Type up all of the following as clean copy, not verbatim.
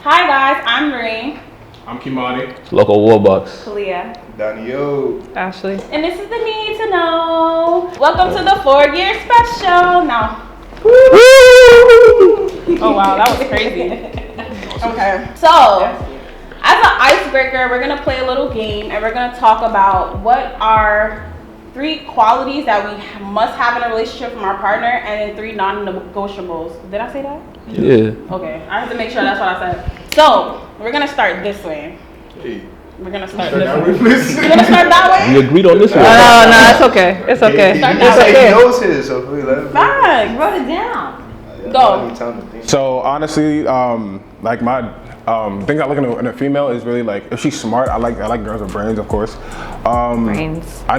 Hi guys, I'm Marie. I'm Kimani. Local Warbucks. Kalia. Daniel. Ashley. And this is the Need to Know. Welcome to the 4-year special. Now. Oh wow, that was crazy. Okay. So, as an icebreaker, we're gonna play a little game and we're gonna talk about what are 3 qualities that we must have in a relationship from our partner and then 3 non-negotiables. Did I say that? Yeah. Okay, I have to make sure that's what I said. So, we're gonna start this way. Hey. We're gonna start this way. We're gonna start that way? We agreed on this one. No, it's okay. It's okay. He knows his, so let him. Fine. Wrote it down. Go. So honestly, like my things I look in a female is really like if she's smart. I like girls with brains, of course. Brains. I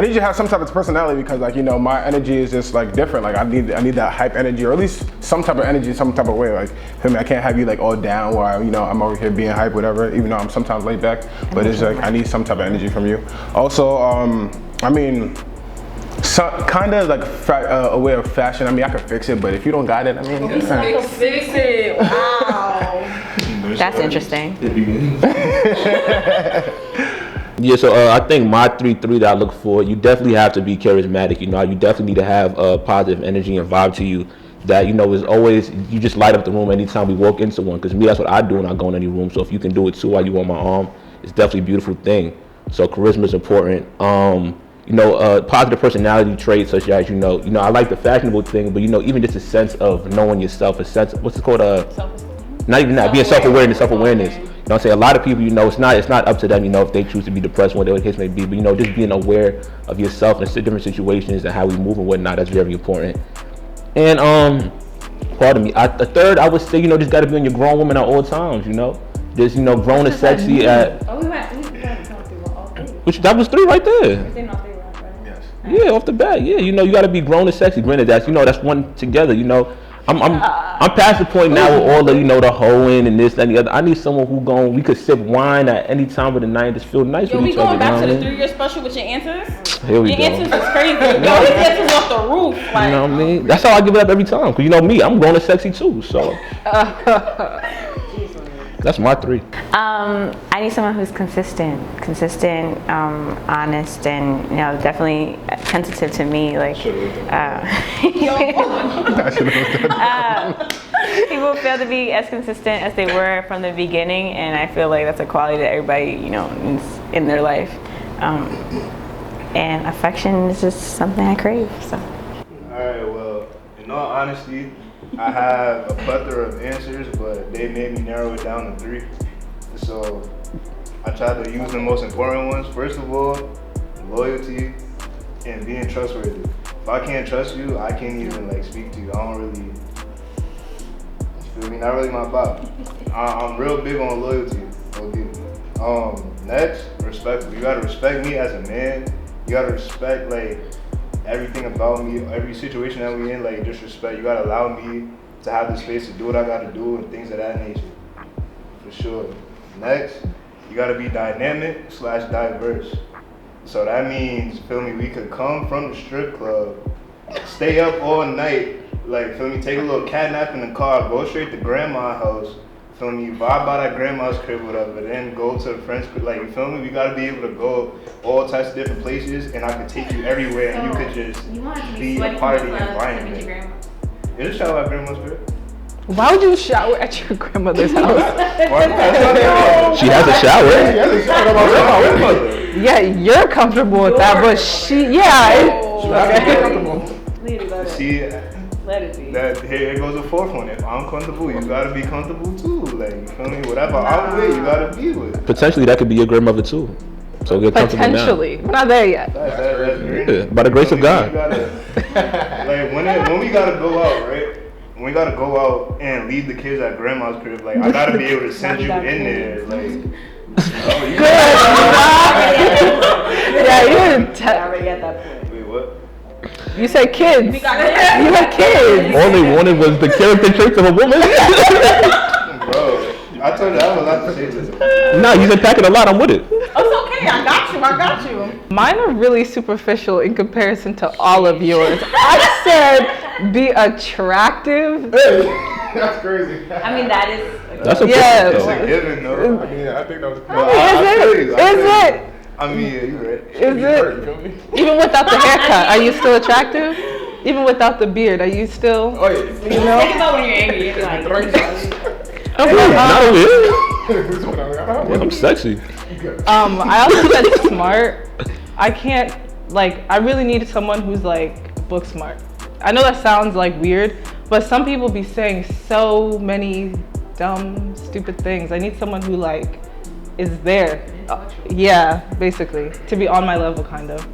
need you to have some type of personality because, like, you know, my energy is just like different. Like I need that hype energy, or at least some type of energy, some type of way. Like, I can't have you like all down while, you know, I'm over here being hype, whatever. Even though I'm sometimes laid back, but it's like I need some type of energy from you. Also, kind of like a way of fashion. I mean, I can fix it, but if you don't got it, I mean, Fix it. Wow. That's interesting. Yeah, so I think my 3 that I look for, you definitely have to be charismatic. You know, you definitely need to have a positive energy and vibe to you that, you know, is always, you just light up the room anytime we walk into one. Because me, that's what I do when I go in any room. So if you can do it too while you on my arm, it's definitely a beautiful thing. So charisma is important. You know, positive personality traits such as, you know, I like the fashionable thing, but, you know, even just a sense of knowing yourself, a sense, what's it called? Not even that, being self-awareness. You know what I'm saying? A lot of people, you know, it's not up to them, you know, if they choose to be depressed, whatever the case may be, but, you know, just being aware of yourself in different situations and how we move and whatnot, that's very important. And, pardon me, the 3rd, I would say, you know, just gotta be on your grown woman at all times, you know? Just, you know, grown and sexy at... Oh, we went through all 3. Which, that was 3 right there. We're saying all 3 right? Yes. Yeah, off the bat, yeah, you know, you gotta be grown and sexy. Granted, that's, you know, that's one together, you know. I'm past the point now with all the, you know, the hoeing and this and the other. I need someone we could sip wine at any time of the night and just feel nice with each other. Yo, we going back to the 3-year special with your answers? Here we your go. Answers is crazy. Yo, his answers off the roof. Like, you know what I mean? That's how I give it up every time. Cause you know me, I'm grown and sexy too. So that's my 3. I need someone who's consistent, honest, and, you know, definitely attentive to me. Like, people fail to be as consistent as they were from the beginning, and I feel like that's a quality that everybody, you know, needs in their life. And affection is just something I crave. So. All right. Well, in all honesty, I have a plethora of answers, but they made me narrow it down to 3. So I tried to use the most important ones. First of all, loyalty and being trustworthy. If I can't trust you, I can't even like speak to you. I don't really, you feel me? Not really my vibe. I'm real big on loyalty. Next, respectful. You gotta respect me as a man. You gotta respect like everything about me, every situation that we in, like disrespect. You gotta allow me to have the space to do what I gotta do and things of that nature. For sure. Next, you gotta be dynamic/diverse. So that means, feel me, we could come from the strip club, stay up all night, like, feel me, take a little cat nap in the car, go straight to grandma's house, feel me, vibe by that grandma's crib or whatever, then go to a friend's crib, like, you feel me, we gotta be able to go all types of different places, and I could take you everywhere, and you could just be a part of the environment. You just shower at grandma's crib? Why would you shower at your grandmother's house? She has a shower. Yeah, you're comfortable with that, but she, See, here goes the 4th one. If I'm comfortable, you gotta be comfortable too. Like, you feel me? Whatever I'm with, you gotta be with. Potentially, that could be your grandmother too. So get comfortable now. Potentially, we're not there yet. Yeah, by the grace of God. Like when we gotta go out, right? When we gotta go out and leave the kids at grandma's crib, like I gotta be able to send you in there, like. Oh, you yeah, you didn't already at that point. Wait, what? You said kids. We got You had kids. All they wanted was the character traits of a woman. Bro, I told you I have a lot to say to them. Nah, you've been packing a lot. I'm with it. Oh, it's okay. I got you. Mine are really superficial in comparison to all of yours. I said be attractive. That's crazy. I mean, that is. That's a Yes. It's a given, though. I mean, I think that was. Is it? I mean, yeah, you right. Is it? Even without the haircut, are you still attractive? Even without the beard, are you still? Oh yeah. You know? Think about when you're angry. You're like, Not over here. I'm sexy. I also said smart. I can't, like, I really need someone who's like book smart. I know that sounds like weird, but some people be saying so many dumb, stupid things. I need someone who like is there. Yeah, basically, to be on my level kind of.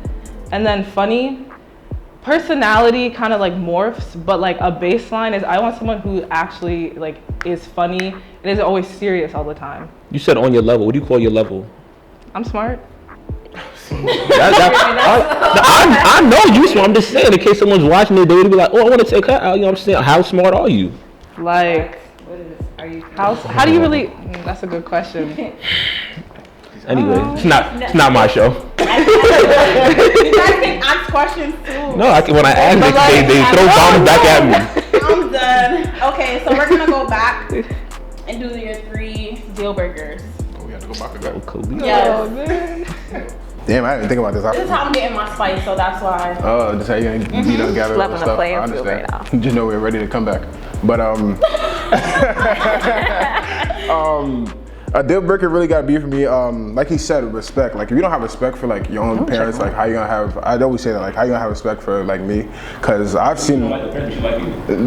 And then funny, personality kind of like morphs, but like a baseline is I want someone who actually like is funny and isn't always serious all the time. You said on your level. What do you call your level? I'm smart. I know you, so I'm just saying in case someone's watching it, they would be like, oh, I want to take her out. You know what I'm saying? How smart are you? Like, what is this? Are you? how do you really? That's a good question. Anyway, it's not my show. You guys can ask questions too. No, when I ask, they throw bombs back at me. I'm done. Okay, so we're gonna go back and do your 3 deal breakers. Oh, we have to go back to that. Yes. Oh, man. Damn, I didn't think about this. This is how I'm getting my spice, so that's why. Oh, just how you gonna beat up, gather Level up the stuff. playing I field understand. right now. Just know we're ready to come back. But a deal breaker really got to be for me. Like he said, respect. Like if you don't have respect for like your own parents, like how you gonna have? I'd always say that. Like how you gonna have respect for like me? Because I've seen.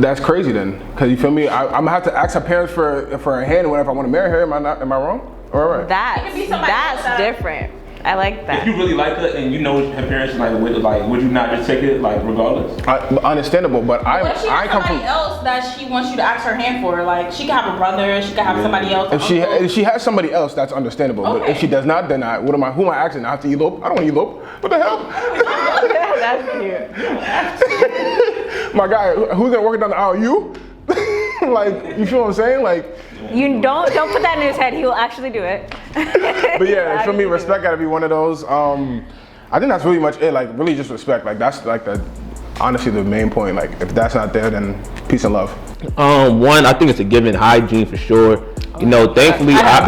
That's crazy then. Because you feel me? I'm gonna have to ask her parents for a hand when if I want to marry her. Am I wrong? All right. could be somebody else That's different. I like If that. you really like her and you know her parents would you not just take it regardless? Understandable, but What if she I has come somebody from. else that she wants you to ask her hand for? Like she could have a brother, she could have somebody else. If she has somebody else, that's understandable. But if she does not, then who am I asking? I have to elope? I don't want to elope. What the hell? That's cute. My guy, who's gonna work down the aisle? You? Like, you feel what I'm saying? Like, You don't put that in his head. He will actually do it. but yeah, for me, respect gotta be one of those. I think that's really much it. Like, really just respect. Like, that's like honestly the main point. Like, if that's not there, then peace and love. One, I think it's a given. Hygiene for sure. You know, thankfully, I've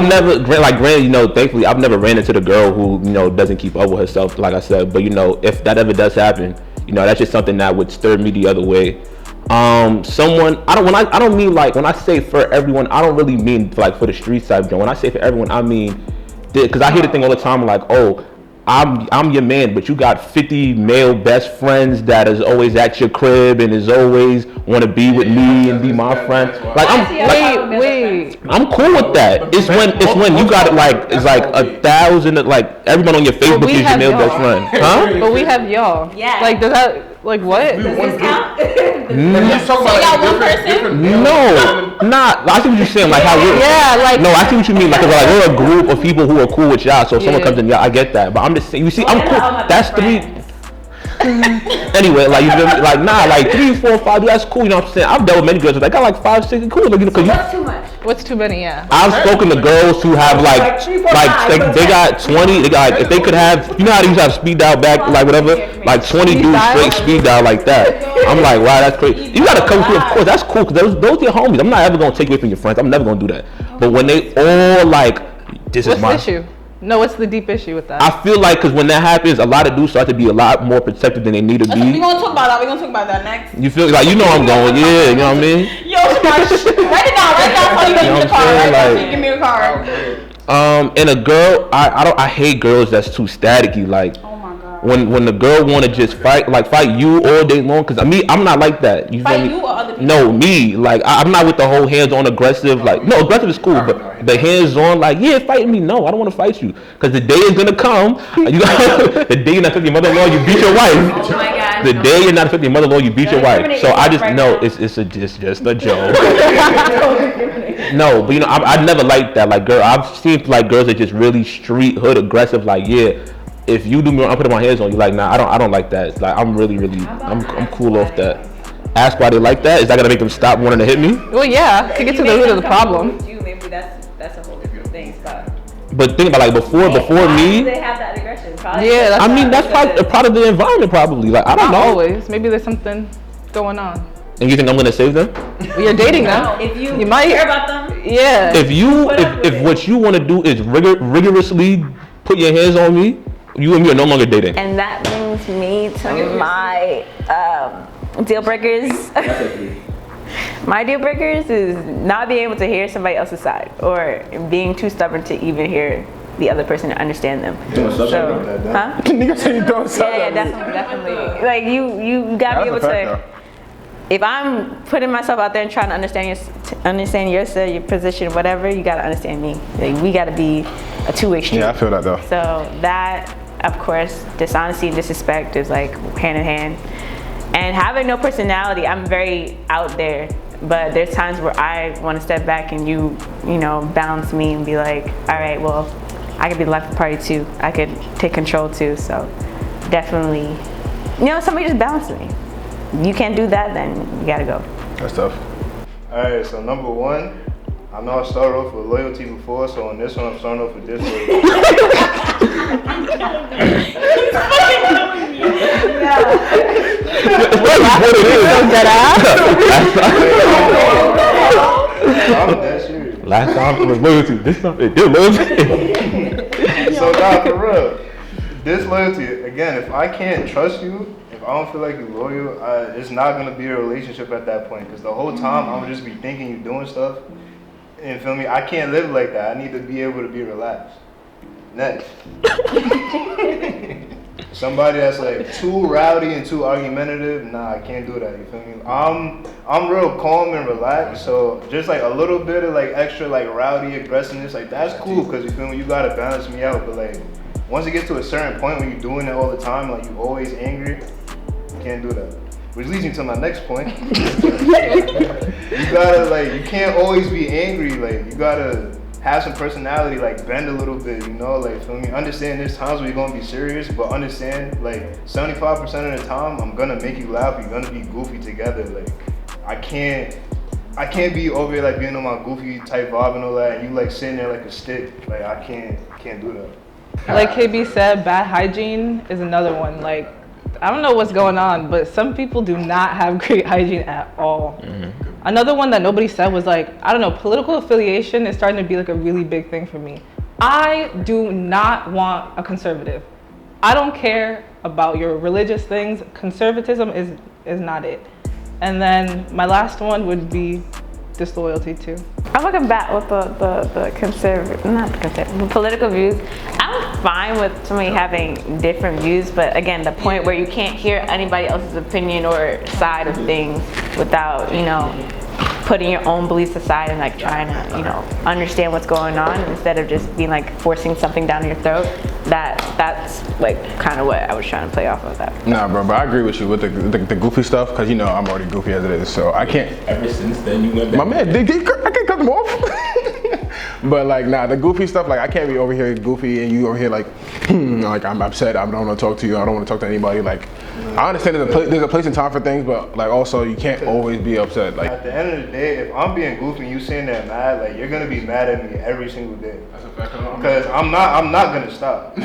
never, granted, you know, thankfully, I've never ran into the girl who, you know, doesn't keep up with herself, like I said. But you know, if that ever does happen, you know, that's just something that would stir me the other way. Someone, I don't mean like when I say for everyone, I don't really mean like for the street side. When I say for everyone, I mean, because I hear the thing all the time, like, oh, I'm your man, but you got 50 male best friends that is always at your crib and is always want to be with me and be my friend. Like Wait. I'm cool with that. It's when you got it like it's like 1,000 like everyone on your Facebook we is your have male y'all. best friend, huh? But we have y'all. Yeah. Like, does that, like, what? Does this count? No, not. I see what you're saying. Like how we're. Yeah, like. No, I see what you mean. Like, 'cause, like we're a group of people who are cool with y'all. So if someone comes in, yeah, I get that. But I'm just saying. You see, I'm cool. That's 3. Anyway, like you feel me? Like nah, like 3, 4, 5. That's cool. You know what I'm saying? I've dealt with many girls. I got like 5, 6. Cool. Like, you know, 'cause That's too much. What's too many? Yeah. I've spoken to girls who have like they got 20. They got like, if they could have, you know how they used to have speed dial back, like whatever, like 20 dudes straight speed dial like that. I'm like, wow, that's crazy. You got to come through, of course. That's cool because those are your homies. I'm not ever gonna take away from your friends. I'm never gonna do that. But when they all like, this is What's my the issue? No, what's the deep issue with that? I feel like because when that happens, a lot of dudes start to be a lot more protected than they need to We're be. gonna talk about that. We're gonna talk about that next. You feel like, you know I'm going, yeah, you know what I mean? Yo, write it down. So you give me the card. Right now, so you give me the card. And a girl, I hate girls that's too staticky. Like, Oh my god. when the girl want to just fight you all day long, because I'm not like that. You feel Fight me? you or other people? No, me. Like, I'm not with the whole hands-on aggressive. Like, no, aggressive is cool, but the hands-on, like, yeah, fight me. No, I don't want to fight you, because the day is gonna come. The day you're not with your mother-in-law, you beat your wife. Oh my god. The day you're not with your mother-in-law, you beat your wife. incriminate So I yourself just right know now. it's just a joke. No, but you know, I never liked that. Like, girl, I've seen like girls that just really street hood aggressive. Like, yeah, if you do me wrong, I'm putting my hands on you. Like, nah, I don't like that. Like, I'm I'm cool off that. Ask why they like that. Is that gonna make them stop wanting to hit me? Well, yeah, to get to the root of the problem. With you, maybe that's a whole different thing. Scott. But think about like before Why me. do they have that aggression? Probably Yeah, I mean, that's probably a part of the environment, probably. Like, I don't Not know. always. Maybe there's something going on. And you think I'm gonna save them? Well, you're dating them. If you might care about them, Yeah. If what you want to do is rigorously put your hands on me, you and me are no longer dating. And that brings me to my deal breakers. My deal breakers is not being able to hear somebody else's side or being too stubborn to even hear the other person and understand them. Huh? Nigga say you don't sell Yeah, that. definitely. Like you gotta be able to. If I'm putting myself out there and trying to understand your position, whatever, you gotta understand me. Like, we gotta be a two-way street. Yeah, I feel that though. So that, of course, dishonesty and disrespect is like hand in hand. And having no personality, I'm very out there. But there's times where I want to step back and you balance me and be like, all right, well, I could be the life of the party too. I could take control too. So definitely, somebody just balance me. You can't do that, then you gotta go. That's tough. Alright, so number one, I know I started off with loyalty before, so on this one I'm starting off with disloyalty. I'm that serious. Last time it was loyalty. This time it did loyalty. So now for real, disloyalty, again, if I can't trust you, if I don't feel like you're loyal, it's not gonna be a relationship at that point. Because the whole time I'm gonna just be thinking you're doing stuff. And feel me? I can't live like that. I need to be able to be relaxed. Next. Somebody that's like too rowdy and too argumentative, nah, I can't do that. You feel me? I'm real calm and relaxed. So just like a little bit of like extra like rowdy aggressiveness, like that's cool. Cause you feel me? You gotta balance me out. But like once it gets to a certain point when you're doing it all the time, like you always angry, you can't do that. Which leads me to my next point. You gotta like, you can't always be angry. Like you gotta have some personality, like bend a little bit, like feel me? Understand there's times where you're gonna be serious, but understand like 75% of the time I'm gonna make you laugh, you're gonna be goofy together. Like I can't be over here like being on my goofy type vibe and all that, and you like sitting there like a stick. Like I can't do that. Like KB said, bad hygiene is another one. Like, I don't know what's going on, but some people do not have great hygiene at all. Mm-hmm. Another one that nobody said was like, I don't know, political affiliation is starting to be like a really big thing for me. I do not want a conservative. I don't care about your religious things. Conservatism is not it. And then my last one would be disloyalty too. I'm looking back with the political views. I'm fine with somebody having different views, but again, the point where you can't hear anybody else's opinion or side of things without, putting your own beliefs aside and like trying to, understand what's going on instead of just being like forcing something down your throat. That's like kind of what I was trying to play off of that. Nah, bro, but I agree with you with the goofy stuff, because I'm already goofy as it is, so I can't. Ever since then, you went back. My man, I can't cut them off. But like, nah, the goofy stuff, like I can't be over here goofy and you over here like, like I'm upset, I don't want to talk to you, I don't want to talk to anybody. Like, I understand there's a place and time for things, but like also you can't always be upset. Like at the end of the day, if I'm being goofy and you saying that mad, like you're gonna be mad at me every single day. That's a fact. Because I'm not gonna stop.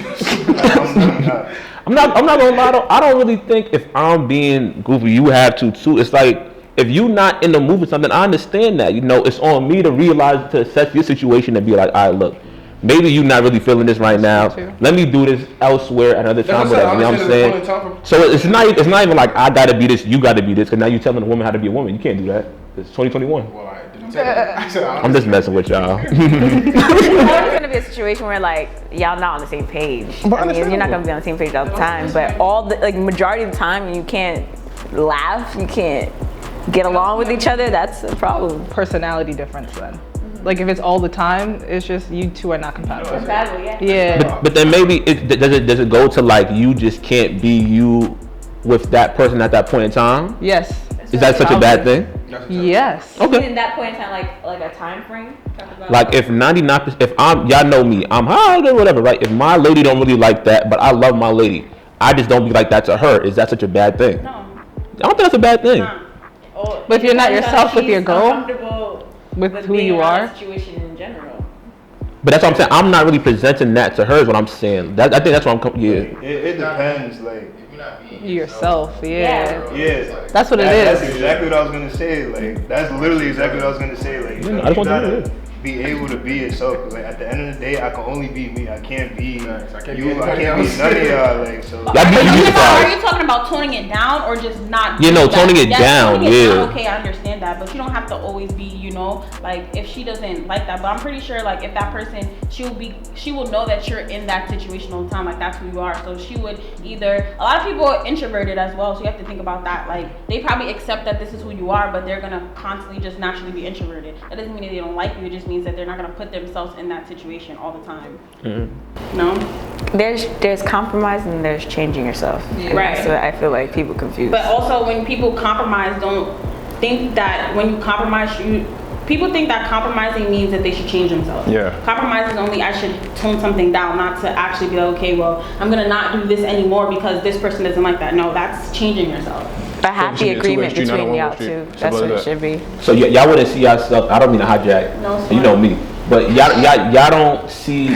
I'm not gonna lie. I don't really think if I'm being goofy, you have to too. It's like if you're not in the mood or something, I understand that. It's on me to realize, to assess your situation and be like, all right, look, maybe you're not really feeling this right now. Let me do this elsewhere another time. Whatever. You know what I'm saying? So it's not even like I gotta be this, you gotta be this. Because now you're telling a woman how to be a woman. You can't do that. It's 2021. Well, I didn't say that. I'm just messing with y'all. It's gonna be a situation where like y'all not on the same page. I mean, you're not gonna be on the same page all the time, but all the majority of the time you can't laugh, you can't get along with each other. That's a problem. Personality difference then. Like if it's all the time, it's just you two are not compatible. Compatible, yeah. Yeah. But then maybe does it go to like you just can't be you with that person at that point in time? Yes. Is that such a bad thing? Yes. Okay. In that point in time, like a time frame. Talk about Like if 99%, if y'all know me, I'm high or whatever, right? If my lady don't really like that, but I love my lady, I just don't be like that to her. Is that such a bad thing? No. I don't think that's a bad thing. Nah. But if you're not yourself with your girl, comfortable with who being you around are. that situation in general. But that's what I'm saying. I'm not really presenting that to her. Is what I'm saying. I think that's what I'm. Yeah. It depends, like. Yourself, yeah. Yeah. That's what it That's is. exactly what I was gonna say. Like, that's literally exactly what I was gonna say. Like, you, I just want to gotta hear it. be able to be yourself. Cause like at the end of the day, I can only be me. I can't be you. I can't be none of y'all. Like, so. Y'all be Are surprised. you talking about toning it down or just not? Yeah, no, doing toning that? it Yes, down, toning it yeah. down, okay, I understand that, but you don't have to always be, you know, like if she doesn't like that. But I'm pretty sure, like if that person, she will know that you're in that situation all the time. Like that's who you are. So she would either. A lot of people are introverted as well, so you have to think about that. Like they probably accept that this is who you are, but they're gonna constantly just naturally be introverted. That doesn't mean that they don't like you. It just means that they're not gonna put themselves in that situation all the time. No. There's compromise and there's changing yourself. And Right. that's what I feel like people confuse. But also, when people compromise, don't think that when you compromise, people think that compromising means that they should change themselves. Yeah. Compromise is only I should tone something down, not to actually be like, okay, well, I'm gonna not do this anymore because this person doesn't like that. No, that's changing yourself. a happy It's a agreement two-way street, not a between y'all one-way street. two. Simple That's what as it that. should be. So y'all wouldn't see yourself. I don't mean to hijack. No, it's You fine. know me, but y'all don't see.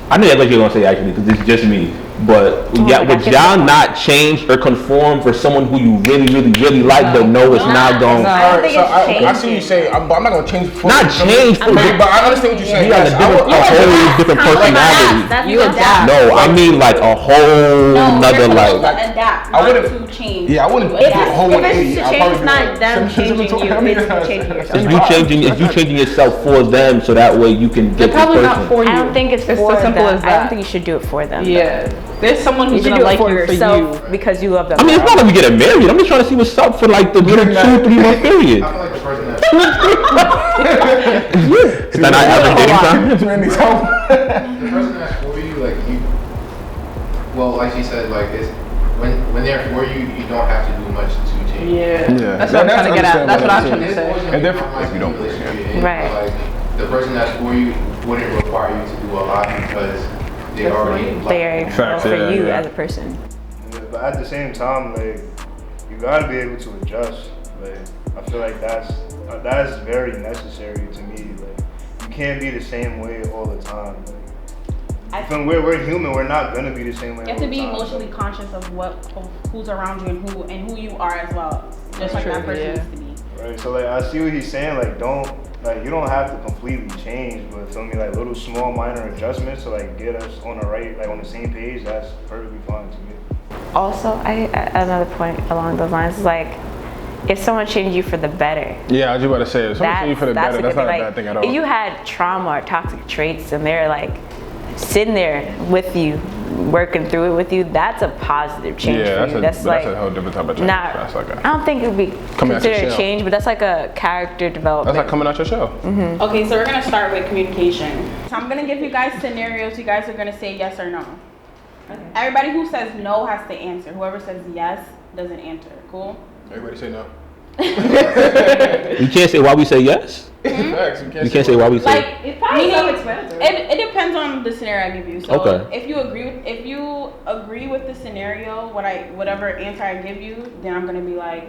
I know what you're gonna say actually, because it's just me. But my would God, y'all not change or conform for someone who you really, really, really like, but know it's not going? No. I don't think it's I see what changing. you say, but I'm not gonna change for Not you. change for you. But I understand what you're saying. You have Yes, a I would- whole different personality. That's You adapt. No, I mean like a whole No, nother you're supposed like. to adapt, I not wouldn't- to change. Yeah, I wouldn't You do a adapt. whole If it's 180. to I'll change, probably it's do not like them 7 changing to you, 20. it's changing yourself. Is you changing yourself for them so that way you can They're get this probably not person? for you. I don't think it's for as simple them. as I that. don't think you should do it for them. Yeah, there's someone You who's should gonna do it like for you for yourself you. because you love them. I mean, it's not like we get married. I'm just trying to see what's up for like the little 2-3 month period. I feel like the person that Is that not average dating time? Randy's home. the person that's for you, like you, well, like she said, like it's when they're for you, you don't have to do much to change. Yeah, Yeah. that's what I'm trying to get at. That's what I'm trying to There's say. always gonna And be if compromise you in don't a push, relationship you're in, Right. but, like the person that's for you wouldn't require you to do a lot because they already They're Facts, for yeah, you yeah. as a person. Yeah, but at the same time, like you gotta be able to adjust. Like I feel like that's very necessary to me. Like you can't be the same way all the time. Like, we're human. We're not gonna be the same way. You have all to be the time. emotionally conscious of who's around you and who you are as well. Just like that person needs to be. Right. So like I see what he's saying. Like you don't have to completely change, but feel me, like little small minor adjustments to like get us on the right, like on the same page. That's perfectly fine to me. Also, another point along those lines is like, if someone changed you for the better, Yeah, I was just about to say, if someone you for the better, a that's good not a thing. bad thing at all. If you had trauma or toxic traits and they're like sitting there with you, working through it with you, that's a positive change Yeah, for you. that's like a whole different type of change. not. That's like I don't think it would be Coming out your considered a shell. change, but that's like a character development. that's like coming out your shell. Okay, so we're gonna start with communication. So I'm gonna give you guys scenarios. You guys are gonna say yes or no. Okay. Everybody who says no has to answer. Whoever says yes doesn't answer. Cool? Everybody say no. You can't say why we say yes. Facts, You can't say why we say. Like, It's probably meaning, self-explanatory. it depends on the scenario I give you. So Okay. if you agree with the scenario, whatever answer I give you, then I'm gonna be like,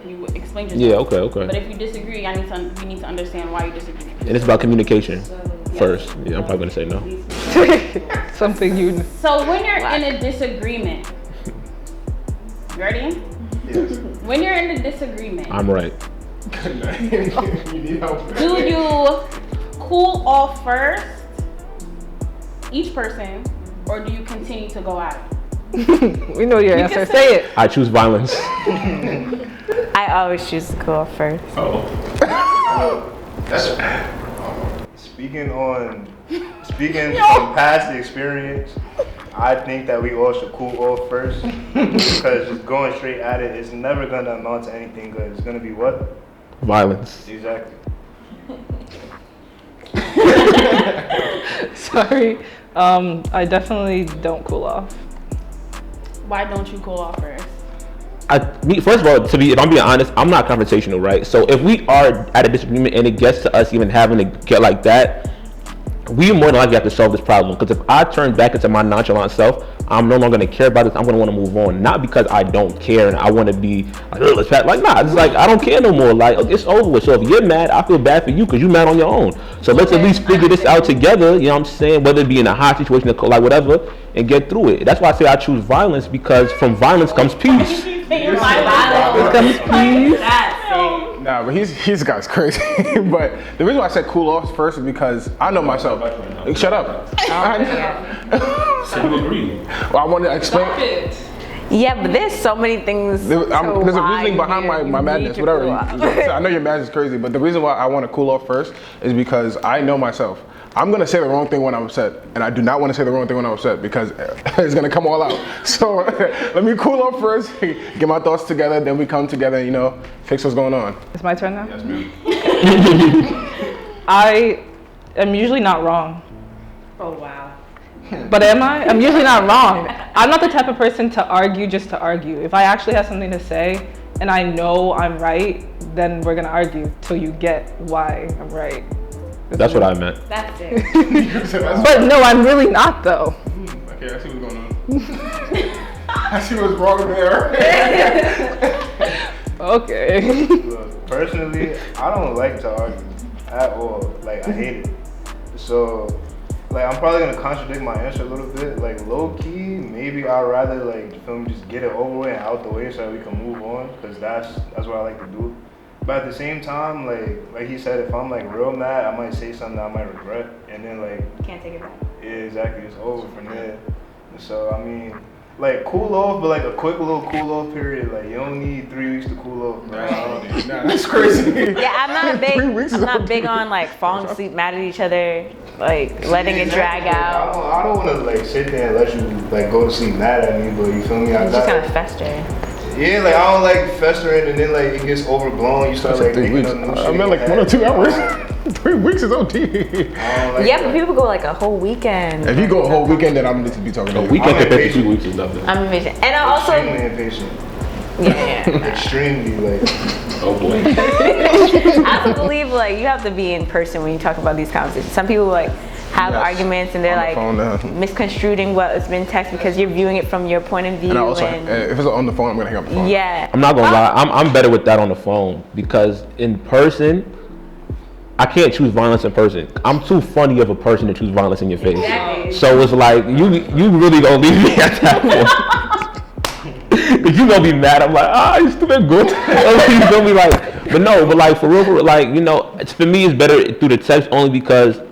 you explain yourself. Yeah. Okay. But Okay. if you disagree, we need to understand why you disagree. And it's about communication first. Yeah, I'm probably gonna say no. Something you. So when you're in a disagreement, you ready? Yes. When you're in a disagreement, I'm right. You need help. do you cool off first, each person, or do you continue to go at it? We know your answer. Say it. I choose violence. I always choose to go first. Oh. That's Speaking from past experience, I think that we all should cool off first because just going straight at it is never gonna amount to anything good. It's gonna be what? Violence. Exactly. Sorry. I definitely don't cool off. Why don't you cool off first? First of all, if I'm being honest, I'm not confrontational, right? So if we are at a disagreement and it gets to us even having to get like that, we more than likely have to solve this problem. Because if I turn back into my nonchalant self, I'm no longer going to care about this. I'm going to want to move on. Not because I don't care and I want to be like, oh, let's pass. Like, nah, it's like I don't care no more. Like, it's over with. So if you're mad, I feel bad for you because you're mad on your own. So let's at least figure this out together. You know what I'm saying? Whether it be in a hot situation or like whatever, and get through it. That's why I say I choose violence, because from violence comes peace. Nah, but this guy's crazy. But the reason why I said cool off first is because I know myself. Shut up. So you agree? Well, I want to explain. Yeah, but there's so many things. There's a reasoning behind my madness. Whatever. I know your madness is crazy, but the reason why I want to cool off first is because I know myself. I'm gonna say the wrong thing when I'm upset, and I do not want to say the wrong thing when I'm upset because it's gonna come all out. So let me cool off first, get my thoughts together, then we come together and, you know, fix what's going on. It's my turn now? Yes, ma'am. I am usually not wrong. Oh wow. But am I? I'm usually not wrong. I'm not the type of person to argue just to argue. If I actually have something to say and I know I'm right, then we're gonna argue till you get why I'm right. That's what I meant. That's it. But no, I'm really not though. Okay, I see what's going on. I see what's wrong there. Okay. Look, personally, I don't like to argue at all. Like, I hate it. So, like, I'm probably gonna contradict my answer a little bit. Like, low key, maybe I'd rather, like, you feel me, just get it over with and out the way so that we can move on, because that's what I like to do. But at the same time, like he said, if I'm like real mad, I might say something that I might regret, and then like Can't take it back. yeah, exactly, it's over from there. So I mean, like cool off, but like a quick little cool off period. Like you don't need 3 weeks to cool off. Nah, that's crazy. Yeah, I'm not big. 3 weeks I'm is not okay. big on like falling asleep mad at each other, like letting it drag out. I don't want to like sit there and let you like go to sleep mad at me, but you feel me? It's just kind of fester. Yeah, like I don't like festering and then like it gets overblown. You start like 3 thinking weeks. of new I shit meant like in 1 or 2 your hours. head. 3 weeks is OT. I don't like Yeah, that. but people go like a whole weekend. If you go a whole weekend, then I'm going to be talking A to you. weekend I'm compared to 2 impatient. weeks is nothing. I'm impatient, and I also Extremely impatient. yeah. Extremely like. Oh boy. I also believe like you have to be in person when you talk about these conversations. Some people like have Yes. arguments and they're On the like phone now. misconstruing what has been text because you're viewing it from your point of view. And I also, if it's on the phone, I'm going to hang up the phone. yeah. I'm not gonna lie, I'm better with that on the phone, because in person, I can't choose violence in person. I'm too funny of a person to choose violence in your face. Exactly. So it's like you really gonna leave me at that point. Cause you gonna be mad. I'm like, you stupid good. You feel me? Like, but like for real, like, you know, for me it's better through the text only because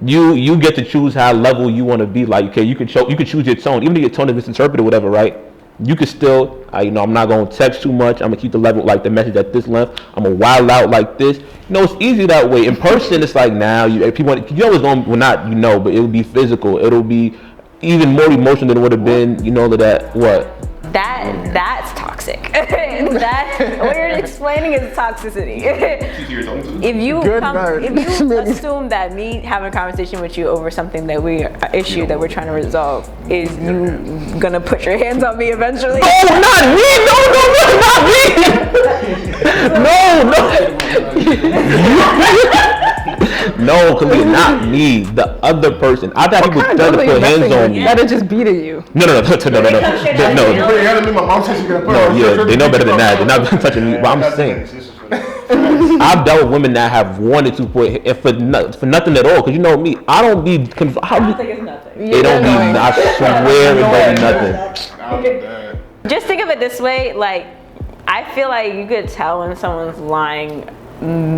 you get to choose how level you want to be. Like, okay, you can choose your tone, even if your tone is misinterpreted or whatever, right? You can still, you know, I'm not gonna text too much. I'm gonna keep the level, like the message at this length. I'm gonna wild out like this. You know, it's easy that way. In person, it's like now you always gonna, well, not you know, but it'll be physical. It'll be even more emotional than it would have been. You know that what? That's toxic. That what you're explaining is toxicity. If you assume that me having a conversation with you over something that issue that we're trying to resolve is you gonna put your hands on me eventually. Oh, not me! No, Khalid, not me. The other person. I've had people try to put hands on me. That is just beating you. No. My mom says she's going to put Yeah, they know better than that. They're not touching me. But I'm saying, I've dealt with women that have wanted to put for nothing at all. Because you know me, I don't be. I don't think it's nothing. It don't be. I swear it don't be nothing. Just think of it this way, like I feel like you could tell when someone's lying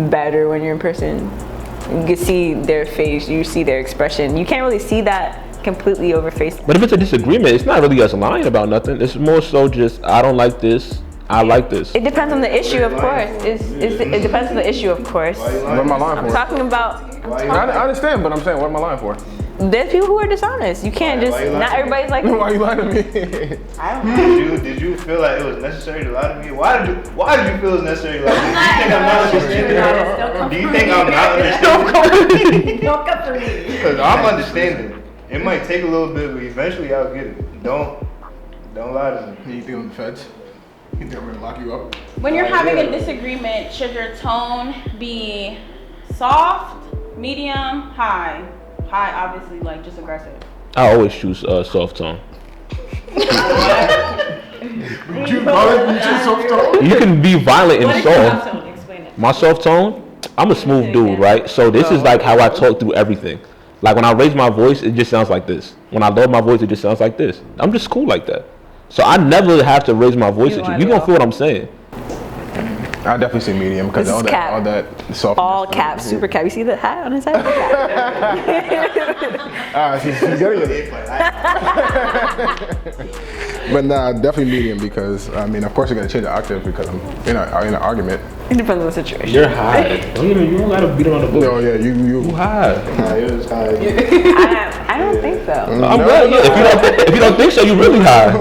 better when you're in person. You can see their face, you see their expression. You can't really see that completely over Facebook. But if it's a disagreement, it's not really us lying about nothing. It's more so just, I don't like this, I like this. It depends on the issue, of course. It depends on the issue, of course. What am I lying I'm for? talking about. I understand, but I'm saying, what am I lying for? There's people who are dishonest. You can't just. Not everybody's like. Why are you lying to me? Did you feel like it was necessary to lie to me? Why did you feel it was necessary to lie to me? Do you think I'm not understanding? Don't come for me. Because I'm understanding. It might take a little bit, but eventually I'll get it. Don't lie to me. You think I'm the feds? You think I'm gonna lock you up? When you're having a disagreement, should your tone be soft, medium, high? High, obviously, like just aggressive. I always choose soft tone. Would you violent your soft tone? You can be violent and soft. Tone, explain it. My soft tone, I'm a smooth dude, right? So this is like how I talk through everything. Like when I raise my voice, it just sounds like this. When I lower my voice, it just sounds like this. I'm just cool like that. So I never have to raise my voice at you. You gonna feel what I'm saying. I definitely say medium because This all is that, cap. all that soft. All caps, super cap. You see the hat on his head? She's getting it. But nah, definitely medium because I mean, of course, you're gonna change the octave because I'm in an argument. It depends on the situation. You're high. You don't gotta beat around the bush. No, yeah, you. You high. It was high. I don't think so. I'm glad. Yeah. If you don't think so, you really high.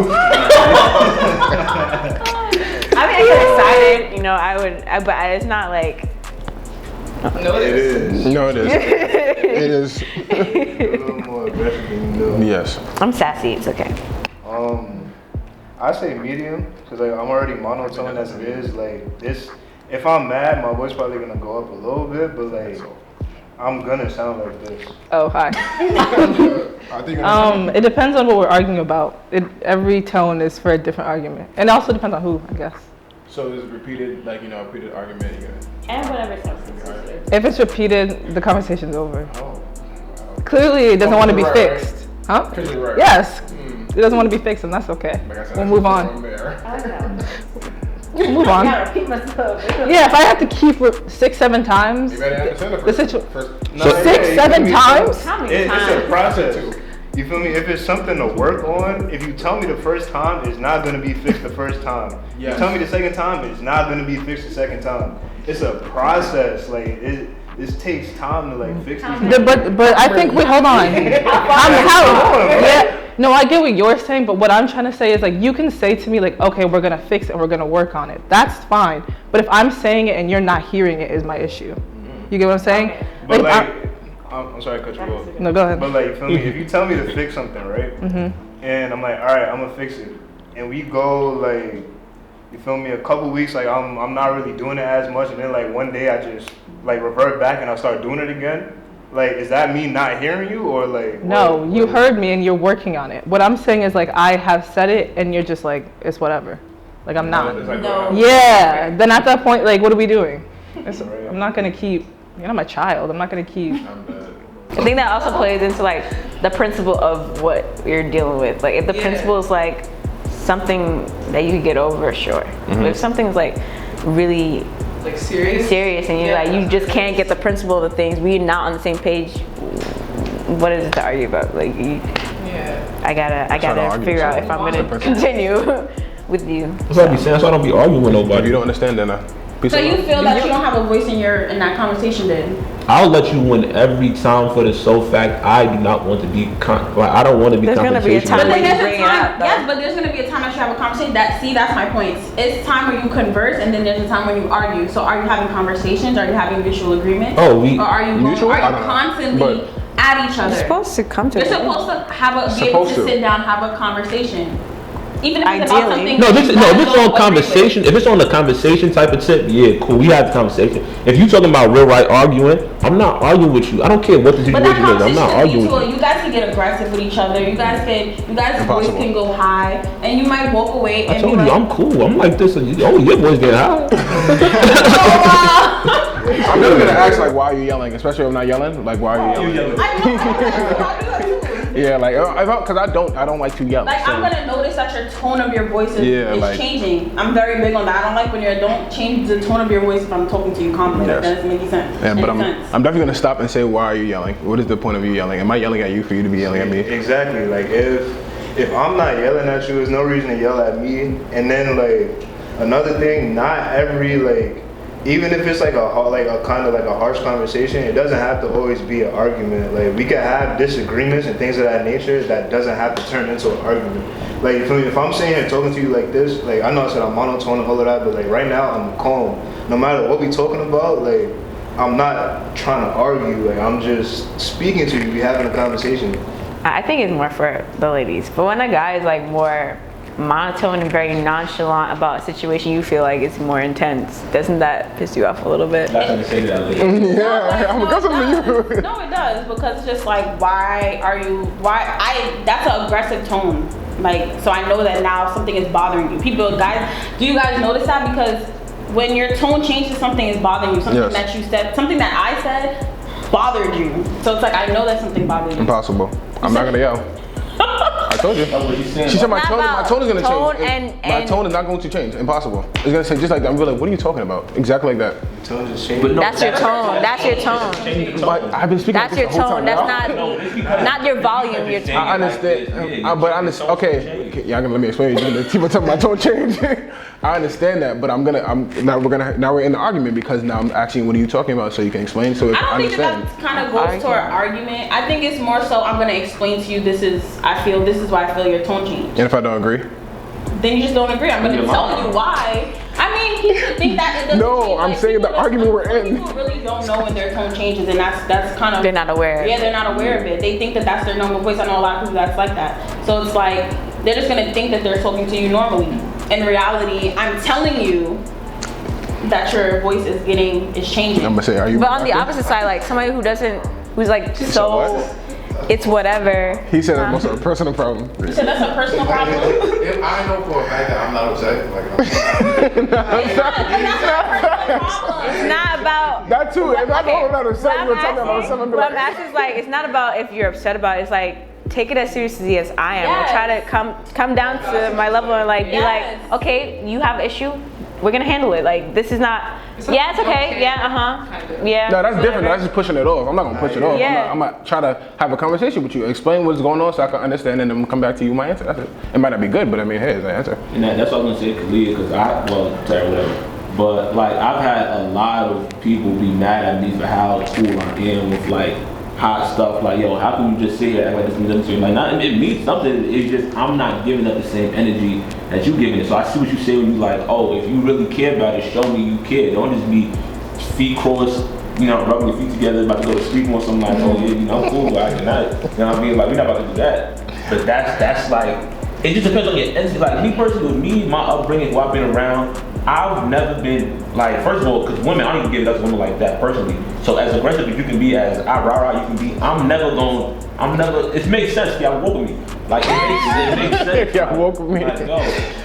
I mean, I get excited, you know, but it's not like. No, it is. No, it is. It is. A little more aggressive than you know. Yes. I'm sassy, it's okay. I say medium because like I'm already monotone as it is. Like this, if I'm mad, my voice probably gonna go up a little bit, but like I'm gonna sound like this. Oh, hi. I think It depends on what we're arguing about. Every tone is for a different argument. And it also depends on who, I guess. So is repeated, like, repeated argument. And whatever substance it is. If it's repeated, the conversation's over. Oh. Clearly, it doesn't want to be Right, right. fixed. Huh? Because you're right. Yes. It doesn't want to be fixed, and that's okay. Like I said, We'll move on. We'll move on. I gotta repeat myself. Yeah, if I have to keep 6, 7 times, You better understand the the first. situation. first No, 6, 7 times? How many It's a times? process. You feel me? If it's something to work on, if you tell me the first time, it's not gonna be fixed the first time. Yes. You tell me the second time, it's not gonna be fixed the second time. It's a process. Like this takes time to like fix these things. But I think, wait, hold on. No, I get what you're saying, but what I'm trying to say is like you can say to me like, okay, we're gonna fix it and we're gonna work on it. That's fine. But if I'm saying it and you're not hearing it, is my issue. You get what I'm saying? But if I'm sorry to cut you off. no, go ahead. But like, you feel me? If you tell me to fix something, right? And I'm like, all right, I'm gonna fix it. And we go like, you feel me? A couple weeks, like I'm not really doing it as much, and then like one day I just like revert back and I start doing it again. Like, is that me not hearing you or like? No, what- you heard me and you're working on it. What I'm saying is like I have said it and you're just like it's whatever. Like I'm not. It's like, No. Yeah. Then at that point, like what are we doing? Right. I'm not gonna keep. You're not my child. I'm not gonna keep. I think that also plays into like the principle of what you're dealing with. Like if the principle is like something that you can get over, sure. But if something's like really Like serious. serious and you just can't get the principle of the things, we're not on the same page, what is it to argue about? Like I gotta argue figure out with if I'm someone. gonna continue with you. That's what I be saying. That's why I don't be arguing with If nobody. you don't understand, then peace So out. you feel that you don't have a voice in that conversation then? I'll let you win every time for the sole fact I do not want to be I don't want to be There's gonna be a confrontational. time But when then you there's bring a it time, up, though. yes, but there's gonna be a time that you have a conversation. That's my point. It's time where you converse, and then there's a time when you argue. So are you having conversations? Are you having mutual agreements? Oh, or are you mutual? I don't know. constantly at each other? You're supposed to come to You're it. supposed to be able to sit down, have a conversation, even if it's about Ideally. something. No, that if you guys it's don't on agree conversation, if it's on the conversation type of tip, yeah, cool. We have the conversation. If you talking about real right arguing, I'm not arguing with you. I don't care what the But that situation is. I'm not conversation is arguing mutual. with you. You guys can get aggressive with each other. You guys' voice Impossible. can go high, and you might walk away I and told be you like, I'm cool. I'm like this. Oh, your voice getting high. I'm never gonna ask like why are you yelling, especially if I'm not yelling. Like why are you yelling? I know, I do that too. Yeah, like because I don't like to yell. Like so. I'm gonna notice that your tone of your voice is like- changing. I'm very big on that. I don't like when you don't change the tone of your voice if I'm talking to you calmly. Yes. Like that doesn't make any sense. Yeah, but Any sense. I'm definitely gonna stop and say why are you yelling? What is the point of you yelling? Am I yelling at you for you to be yelling at me? Exactly. Like if I'm not yelling at you, there's no reason to yell at me. And then like another thing, not every like, even if it's like a kind of like a harsh conversation, it doesn't have to always be an argument. Like we can have disagreements and things of that nature that doesn't have to turn into an argument. Like you feel me? If I'm sitting here talking to you like this, like I know I said I'm monotone and all of that, but like right now I'm calm. No matter what we talking about, like I'm not trying to argue. Like I'm just speaking to you. We having a conversation. I think it's more for the ladies. But when a guy is like more monotone and very nonchalant about a situation you feel like it's more intense, doesn't that piss you off a little bit? That's how they say that later. Yeah, I'm because of you. No, it does, because it's just like, that's an aggressive tone. Like, so I know that now something is bothering you. Do you guys notice that? Because when your tone changes, something is bothering you. Something that you said, something that I said bothered you. So it's like, I know that something bothered you. Impossible. I'm not gonna yell. I told you. She said my tone is gonna change. My tone is not going to change. Impossible. It's gonna say just like that. I'm like, what are you talking about? Exactly like that. Tone just changed. That's your tone. That's your tone. I've been speaking. That's your tone. That's not your volume. Your tone. I understand, but I understand. Okay, y'all gonna let me explain. People tell me my tone changed. I understand that, but now we're in the argument because now I'm asking, what are you talking about? So you can explain. So I don't think that kind of goes to our argument. I think it's more so I'm gonna explain to you. This is why I feel your tone changed. And if I don't agree, then you just don't agree. I'm gonna tell you why. I mean, people think that it doesn't no, change. I'm saying the argument we're in. People really don't know when their tone changes, and that's kind of. They're not aware. Yeah, they're not aware of it. They think that that's their normal voice. I know a lot of people that's like that. So it's like they're just gonna think that they're talking to you normally. In reality, I'm telling you that your voice is changing. I'm gonna say, are you? But on the opposite side, like somebody who's like so. It's whatever. He said it's most of a personal problem. You said that's a personal problem? If I know for a fact that I'm not upset, It's not about that too. If I know I'm not upset, you're talking about something. What I'm asking is like, it's not about if you're upset about it. It's like, take it as seriously as I am. Or try to come down to my level and like be like, okay, you have an issue. We're gonna handle it. Like this is not. It's okay. Yeah. No, that's different. That's just pushing it off. I'm not gonna push it off. Yeah. I'm not try to have a conversation with you. Explain what's going on so I can understand, and then come back to you with my answer. That's it. It might not be good, but I mean, hey, it's an answer. And that's what I was gonna say, Khalid, because sorry, whatever. But like, I've had a lot of people be mad at me for how cool I am with like hot stuff. Like, yo, how can you just sit here and like this and this? Like, not it means something. It's just I'm not giving up the same energy that you giving it. So I see what you say when you like, oh, if you really care about it, show me you care. Don't just be feet crossed, rubbing your feet together, about to go to sleep on something like, oh yeah, cool, like, good night. You know what I mean? Like, we're not about to do that. But that's like, it just depends on your energy. Like me personally, with me, my upbringing, who I've been around, I've never been like, first of all, because women, I don't even give it up to women like that personally. So as aggressive as you can be, as rah-rah you can be, it makes sense if y'all woke with me. Like, it makes sense. If y'all woke with me. Like, yo,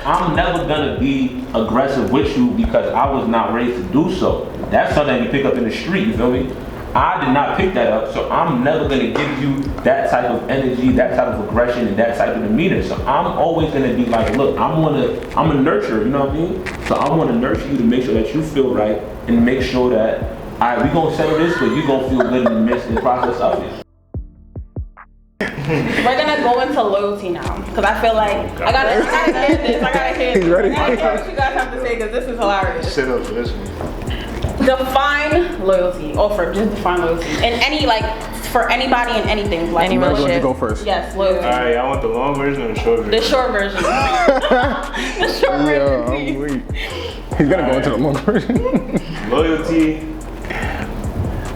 I'm never gonna be aggressive with you because I was not raised to do so. That's something you pick up in the street, you feel me? I did not pick that up, so I'm never gonna give you that type of energy, that type of aggression, and that type of demeanor. So I'm always gonna be like, look, I'm a nurturer, you know what I mean? So I wanna nurture you to make sure that you feel right and make sure that, all right, we gonna settle this, but you gonna feel good in the midst of the process of it. We're gonna go into loyalty now, because I feel like I gotta hear this. I gotta hear this. He's ready. I gotta hear what you guys have to say, because this is hilarious. Sit up for this one. Define loyalty, just define loyalty, and any for anybody and anything. Like, Any Why don't you relationship. go first? yes, loyalty. All right, I want the long version or the short version? The short version. The short Yo, version, I'm please. weak. He's gonna go into the long version. Loyalty.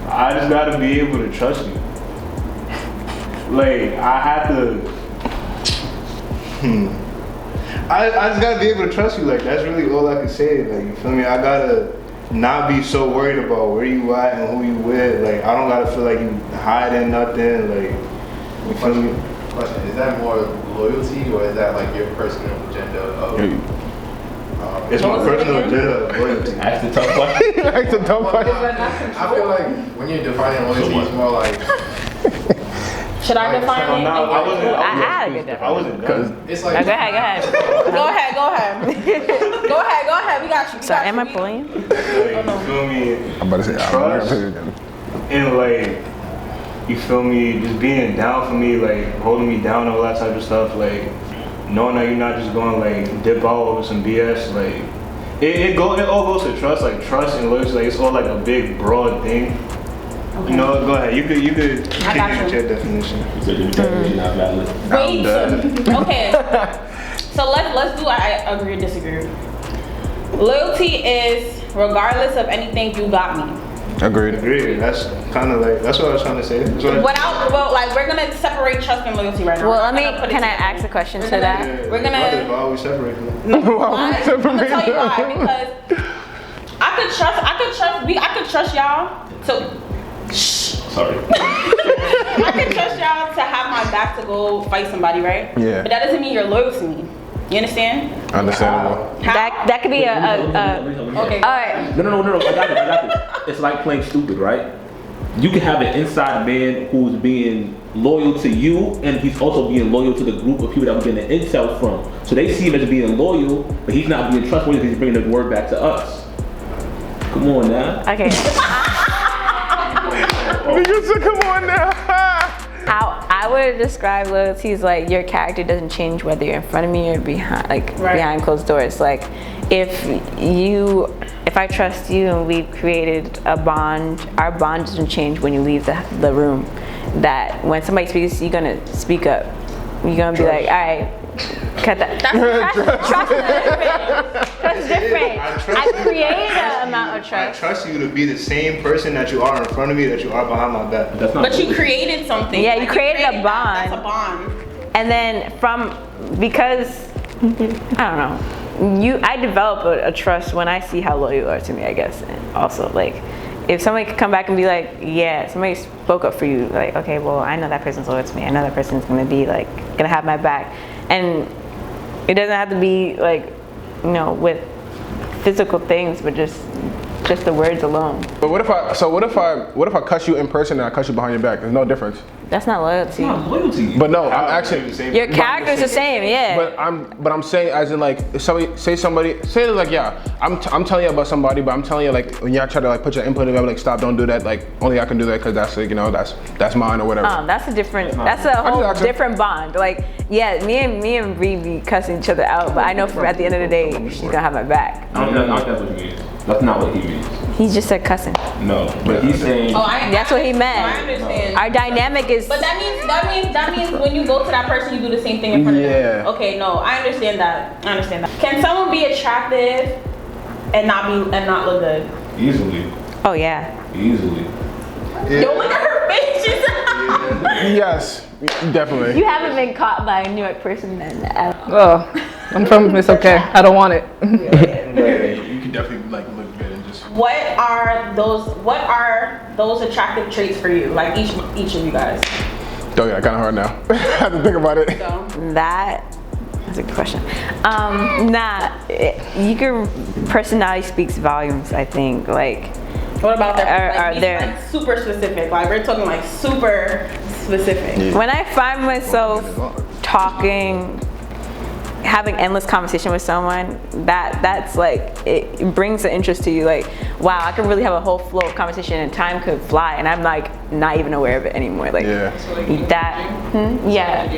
I just gotta be able to trust you. Like, I have to. I just gotta be able to trust you. Like, that's really all I can say. Like, you feel me? I gotta not be so worried about where you at and who you with. Like, I don't gotta feel like you hiding nothing. Like, you feel me? Question, is that more loyalty or is that like your personal agenda of It's my personal agenda of loyalty. That's the tough question. That's a dumb question. I feel like when you're defining loyalty, it's more like Should I define it? I had a good I definition. wasn't done. it's like Go ahead. Go ahead. We got you. Sorry, am I pulling you? Like, you feel me? I'm about to say, Trust. And like, you feel me? Just being down for me, like holding me down, all that type of stuff. Like, knowing that you're not just going like dip out over some BS. Like, it all goes to trust. Like, trust and loyalty. Like, it's all like a big broad thing. Okay. You know, go ahead. You could I got kick you. your definition. So the definition not valid. Wait. I'm Okay. So let's do. I agree or disagree. Loyalty is regardless of anything, you got me. Agreed. That's kind of like, that's what I was trying to say. We're gonna separate trust and loyalty right now. Well, can I ask a question to that? We're gonna. Why we separate them? Why? I'm gonna tell you why. Because I could trust y'all. So. Sorry. I can trust y'all to have my back to go fight somebody, right? Yeah. But that doesn't mean you're loyal to me. You understand? Understandable. That could be Okay. All right. No. I got this. It's like playing stupid, right? You can have an inside man who's being loyal to you, and he's also being loyal to the group of people that we're getting the intel from. So they see him as being loyal, but he's not being trustworthy because he's bringing the word back to us. Come on now. Okay. Nigga said, come on now. How I would describe loyalty is like your character doesn't change whether you're in front of me or behind, behind closed doors. Like if I trust you and we've created a bond, our bond doesn't change when you leave the room. That when somebody speaks, you're gonna speak up. You're gonna be like, all right, cut that. Trust is different. I created an amount of trust. I trust you to be the same person that you are in front of me that you are behind my back. But you created something. Yeah, you created a bond. That's a bond. And then because I don't know, I develop a trust when I see how loyal you are to me, I guess. And also, like, if somebody could come back and be like, yeah, somebody spoke up for you, like, okay, well, I know that person's loyal to me. I know that person's gonna be like, gonna have my back. And it doesn't have to be like, with physical things, but just the words alone. But what if I cuss you in person and I cuss you behind your back? There's no difference. That's not loyalty. Not loyalty. But no, I'm actually. Your character's the same, yeah. But I'm saying as in like if somebody say like I'm telling you about somebody, but I'm telling you like when y'all try to like put your input in, I'm like stop, don't do that. Like only I can do that because that's like that's mine or whatever. That's a whole different bond. Like me and Bree be cussing each other out, but I know at the end of the day she's gonna have my back. I don't think that's what you mean. That's not what he means. He just said cussing. No, but he's saying. That's what he meant. I understand. Our dynamic is. But that means when you go to that person, you do the same thing in front of them. Okay, no, I understand that. Can someone be attractive and not look good? Easily. Oh yeah. Easily. Yeah. Yo, look at her face. Yes, definitely. You haven't been caught by a New York person then. Oh, I'm from. It's okay. I don't want it. You can definitely like look good and just. What are those attractive traits for you? Like each of you guys. Oh yeah, kind of hard now. I have to think about it. That's a good question. Personality speaks volumes, I think. Like. What about like super specific? Like we're talking like super specific. Yeah. When I find myself having endless conversation with someone, that's like it brings an interest to you. Like, wow, I could really have a whole flow of conversation and time could fly, and I'm like not even aware of it anymore. Like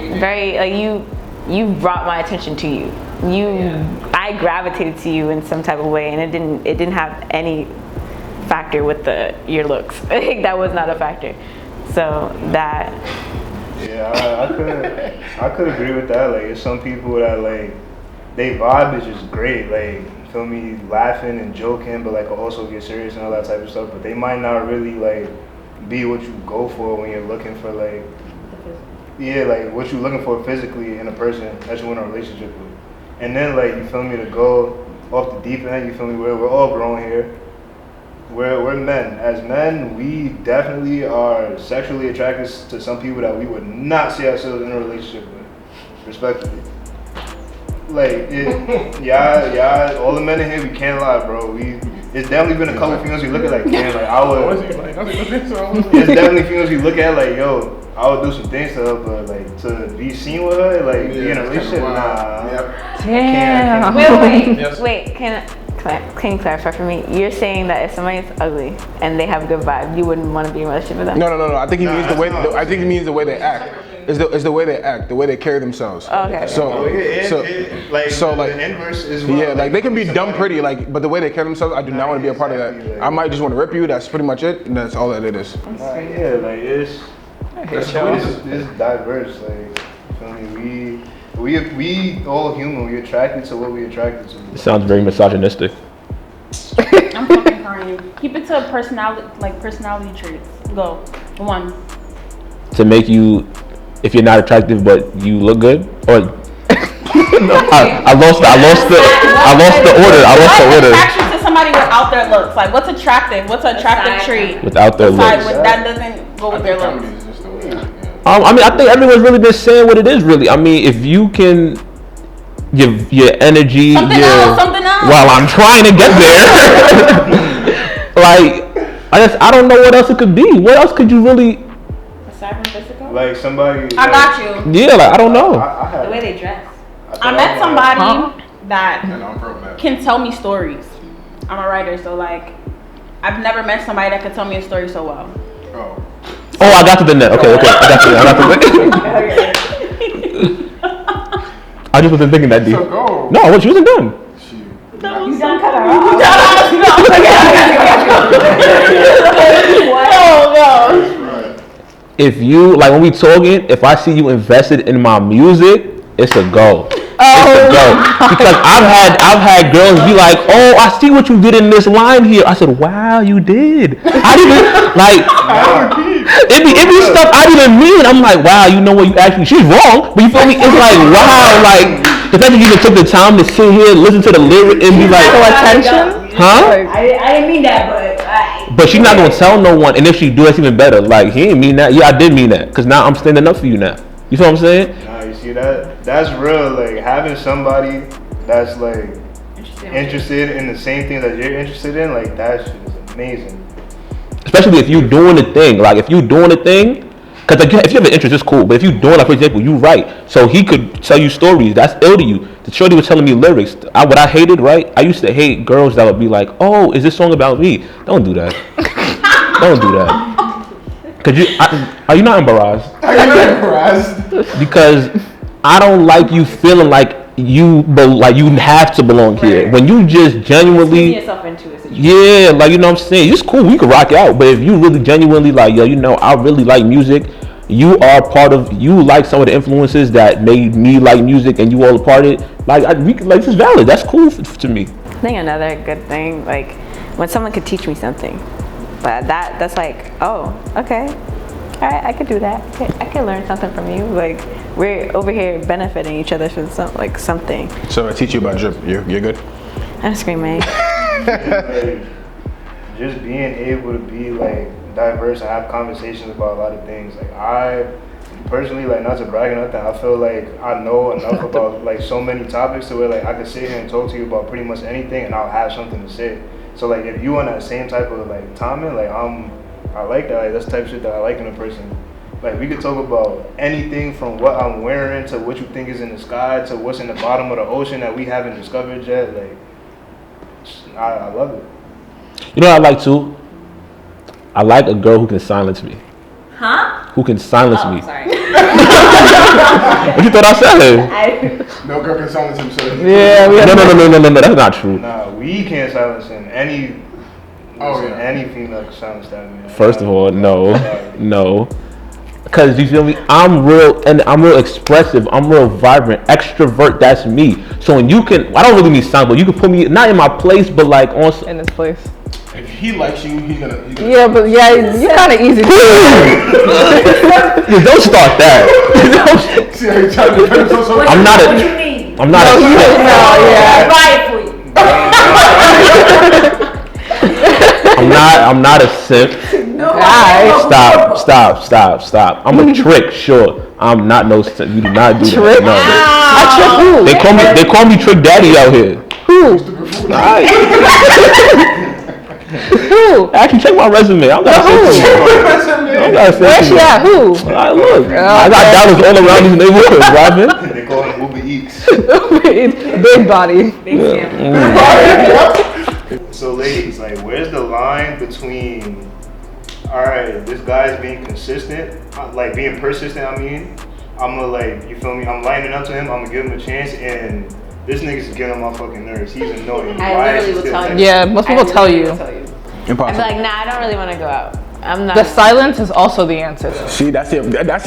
very like you brought my attention to you. I gravitated to you in some type of way, and it didn't have any factor with your looks. I think that was not a factor. So that. Yeah, I could agree with that. Like, there's some people that like, they vibe is just great. Like, feel me, laughing and joking, but like also get serious and all that type of stuff. But they might not really like be what you go for when you're looking for like, like what you're looking for physically in a person that you're in a relationship with. And then like, you feel me, to go off the deep end. You feel me? We're all grown here. We're men. As men, we definitely are sexually attracted to some people that we would not see ourselves in a relationship with, respectfully. Like, all the men in here, we can't lie, bro. It's definitely been a couple females we look at like, damn, like there's definitely females we look at like, yo, I would do some things to her, but like to be seen with her, like be in a relationship, nah. Damn. Wait. Can you clarify for me? You're saying that if somebody's ugly and they have a good vibe, you wouldn't want to be in a relationship with them? No. I think he means the way. I think he means the way they act. It's the way they act, the way they carry themselves. Okay. So the inverse is well. Yeah, like they can be dumb pretty, like, but the way they carry themselves, I do not want to be a part of that. I might just want to rip you. That's pretty much it, and that's all that it is. Yeah, like it's diverse. Like, feel me? We all human. We attracted to what we attracted to. It sounds very misogynistic. I'm fucking crying. Keep it to personality traits. Go. One. To make you, if you're not attractive but you look good, or no, I lost the order. What's attraction to somebody without their looks? Like, what's attractive? What's an attractive trait? Without their looks. That doesn't go with their looks. I mean, I think everyone's really been saying what it is. Really, I mean, if you can. Your energy, something else. While I'm trying to get there, like I don't know what else it could be. What else could you really? Aside from physical. Like somebody. I got you. Yeah, like I don't know. The way they dress. I met somebody that can tell me stories. I'm a writer, so like, I've never met somebody that could tell me a story so well. Oh, I got to the net. Okay, I got to the net. I just wasn't thinking that deep. No, she wasn't done. You done cut her off. No. If you, like when we talking, if I see you invested in my music, it's a go. Because I've had girls be like, oh, I see what you did in this line here. I said, wow, you did. I didn't like. It be stuff I didn't mean. I'm like, wow, you know what? You actually, she's wrong, but you feel me? It's like, wow, like the fact that you even took the time to sit here, listen to the lyric, and be like, attention, huh? I didn't mean that, but she's not gonna tell no one, and if she do, that's even better. Like he didn't mean that. Yeah, I did mean that, cause now I'm standing up for you now. You feel what I'm saying? Nah, you see that's real. Like having somebody that's like interested in the same thing that you're interested in, like that shit is amazing. Especially if you're doing the thing. Like if you're doing the thing, cause like if you have an interest, it's cool. But if you're doing, like for example, you write, so he could tell you stories. That's ill to you. The shorty was telling me lyrics. What I hated, right? I used to hate girls that would be like, "Oh, is this song about me?" Don't do that. Don't do that. Cause are you not embarrassed? I'm not embarrassed. Because I don't like you feeling like you have to belong here. When you just genuinely yourself into a situation. yeah, like you know what I'm saying, it's cool, we can rock out, but if you really genuinely like, yo, you know, I really like music, you are part of, you like some of the influences that made me like music, and you all a part of it, like this is valid, that's cool to me. I think another good thing, like when someone could teach me something, but that's like, oh, okay, all right, I could do that. I could learn something from you. Like we're over here benefiting each other from something. So I teach you about drip. You're good. I'm screaming. Like, just being able to be like diverse and have conversations about a lot of things. Like I personally, like not to brag or nothing, I feel like I know enough about like so many topics to where like I could sit here and talk to you about pretty much anything and I'll have something to say. So like if you on that same type of like timing, like I like that. Like that's the type of shit that I like in a person. Like we could talk about anything from what I'm wearing to what you think is in the sky to what's in the bottom of the ocean that we haven't discovered yet. Like I love it. You know what I like too? I like a girl who can silence me. Huh? Who can silence me. Sorry. What you thought I said? No girl can silence him, so Yeah, no, that's not true. Nah, we can't silence him. Any female can silence that man. First of all, no. Cause you feel me? I'm real expressive. I'm real vibrant, extrovert. That's me. So when you can, I don't really need sound, but you can put me not in my place, but like on in this place. if he likes you, he's gonna Yeah, but yeah, you're kind of easy. Don't start that. See how you trying to defend himself so I'm not a. What you need? I'm not a. yeah. Right for you. I'm not a simp. Stop. I'm a trick, sure. I'm not no simp. You do not do Trick? that. No. I trick who? They call me Trick Daddy out here. Who? Alright. Who? Actually, check my resume. I'm not Where's she at? Who? Alright, look. I got dollars all around these neighborhoods, Robin. They call him Uber Eats. Big body. Big So ladies, like where's the line between alright, this guy's being consistent, like being persistent, I'm gonna like, you feel me, I'm lining up to him, I'm gonna give him a chance, and this nigga's getting on my fucking nerves. He's annoying. I Why is literally he will still tell texting? you. Yeah, most people tell you. I'd be impossible. like, nah, I don't really want to go out. I'm not. The silence is also the answer. See, that's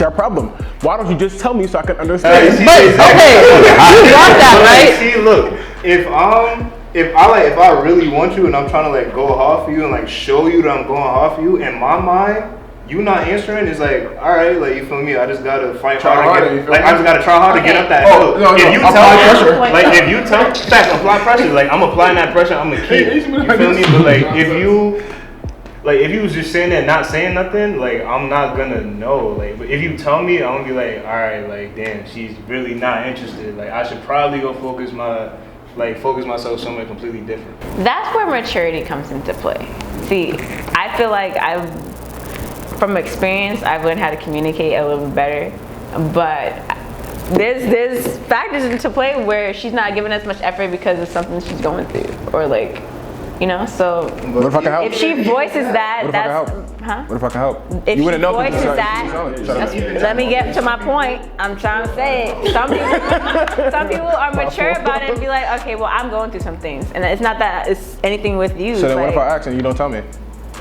your problem. Why don't you just tell me so I can understand? See, But exactly. okay, you want that, So, like, right? see, look, if I'm if I really want you and I'm trying to like go hard for you and like show you that I'm going hard for you, in my mind, you not answering is like, all right, like you feel me? I just gotta fight hard to get, like I just gotta try hard to get up that hill. If you tell me, like if you tell, fact, apply pressure. Like I'm applying that pressure, I'm gonna keep. You feel me? But like if you was just saying that, not saying nothing, like I'm not gonna know. Like, but if you tell me, I'm gonna be like, all right, like damn, she's really not interested. Like I should probably go focus myself somewhere completely different. That's where maturity comes into play. See, I feel like from experience, I've learned how to communicate a little bit better, but there's factors into play where she's not giving as much effort because of something she's going through, or like, you know. So what if I can help? if she voices that, what if I can help? Huh? What if I can help? If you she wouldn't know. voices that, let me get to my point. I'm trying to say it. Some people are mature about it and be like, okay, well, I'm going through some things, and it's not that it's anything with you. So then what if I ask and you don't tell me?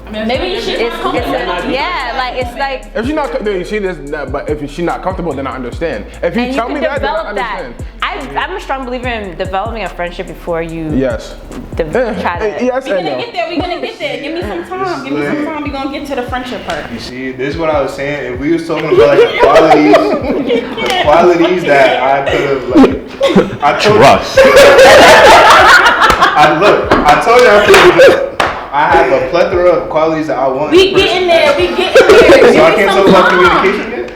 Maybe it's like it's like if she's not, then you see this, but if she's not comfortable, then I understand. If you tell me that, then I understand. I'm a strong believer in developing a friendship before you. Yes. Try to. Yes we're and gonna no. get there. We're gonna get there. Give me some time. We're gonna get to the friendship part. You see, this is what I was saying. If we was talking about like the qualities that I could have like, I told I told you I have a plethora of qualities that I want. We getting there. So I can't talk about communication yet?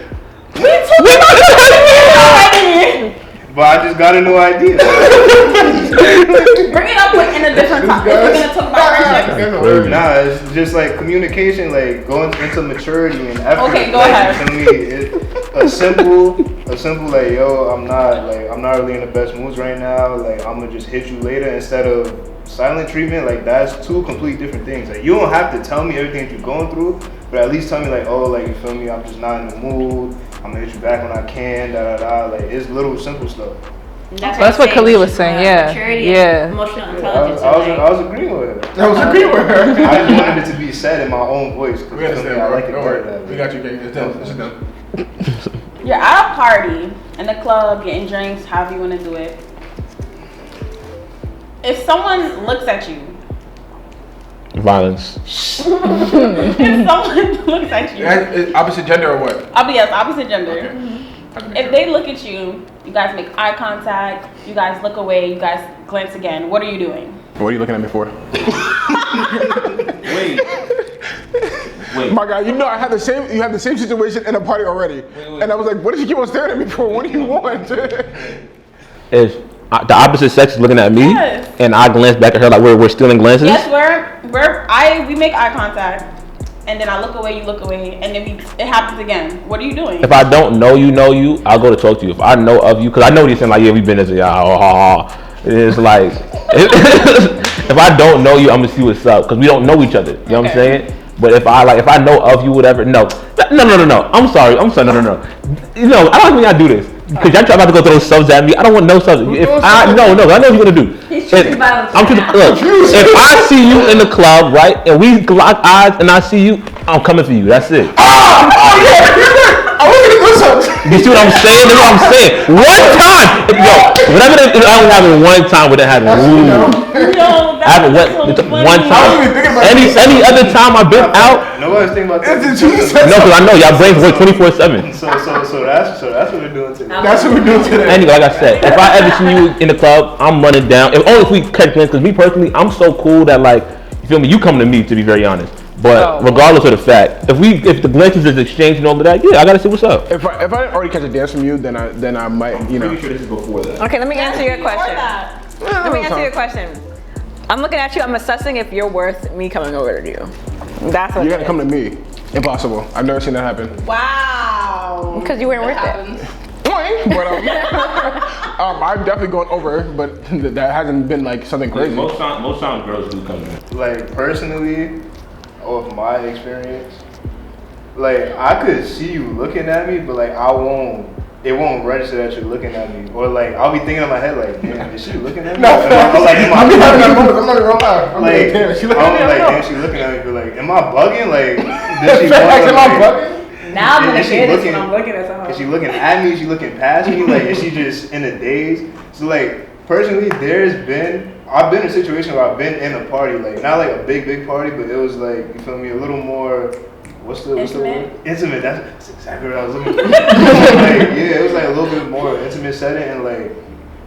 But I just got a new idea. Bring it up in a different topic. We're gonna talk about friendships. Nah, it's just like communication, like going into maturity and effort. Okay, go like, ahead. To me, it's a simple like, yo, I'm not really in the best moods right now. Like I'm gonna just hit you later instead of silent treatment. Like that's two complete different things. Like you don't have to tell me everything that you're going through, but at least tell me like, oh, like you feel me? I'm just not in the mood. I'm gonna hit you back when I can. Like it's little simple stuff. That's what Khalil was saying. Yeah. Emotional intelligence. I was agreeing with her. I just wanted it to be said in my own voice. We understand. I like it Don't better worry. that We way. got you, Kate. Just tell us. Sit down. You're at a party in the club, getting drinks, however you want to do it. If someone looks at you, Violence. if someone looks at you, Opposite gender or what? opposite gender. Okay. If they look at you, you guys make eye contact, you guys look away, you guys glance again. What are you doing? What are you looking at me for? Wait. My guy, you know you had the same situation in a party already. And I was like, what did you keep on staring at me for? What do you want? If the opposite sex is looking at me, Yes. and I glance back at her like we're stealing glances. Yes, we make eye contact, and then I look away, you look away, and then it happens again. What are you doing? If I don't know you, I'll go to talk to you. If I know of you, because I know these things like, yeah, we've been this, it's like, if I don't know you, I'm gonna see what's up, because we don't know each other. You know what I'm saying? But if I know of you, whatever, no. I'm sorry, no. You know, I don't think I do this. Because y'all about to go throw subs at me. I don't want no subs. If I know what you're gonna do. He's choosing violence. Look, if I see you in the club, right, and we lock eyes and I see you, I'm coming for you. That's it. Oh yeah! I was gonna do something. You see what I'm saying? That's what I'm saying. One time, whatever it is, I only having one time with it happening. I haven't one time. Any other time I've been out. Nobody's thinking about that. No, because I know y'all brains work 24/7. So that's what we're doing today. That's what we're doing today. Anyway, like I said, if I ever see you in the club, I'm running down. Only if we catch hands, because me personally, I'm so cool that like, you feel me? You come to me, to be very honest. But regardless of the fact, if the glances is exchanged and all of that, yeah, I gotta see what's up. If I already catch a dance from you, then I might, you know. Pretty sure this is before that. Okay, let me answer your question. I'm looking at you. I'm assessing if you're worth me coming over to you. That's what You gotta come to me. Impossible. I've never seen that happen. Wow. Because you weren't worth it. But I'm definitely going over, but that hasn't been like something crazy. Most times girls do come in. Like personally, of my experience, like I could see you looking at me, but like it won't register that you're looking at me, or like I'll be thinking in my head like, damn, is she looking at me? I'm having that moment. I'm not even gonna lie. I'm like, damn, she looking at me. Damn, she looking at me, but like, am I bugging? Like, did she am I bugging? Now I'm gonna Is she hear this looking- when I'm looking at someone. Is she looking at me? Is she looking past me? Like, is she just in a daze? So like, personally, there's been I've been in a situation where I've been in a party, like not like a big party, but it was like, you feel me, a little more. What's the word? Intimate. That's exactly what I was looking for. It was like a little bit more intimate setting, and like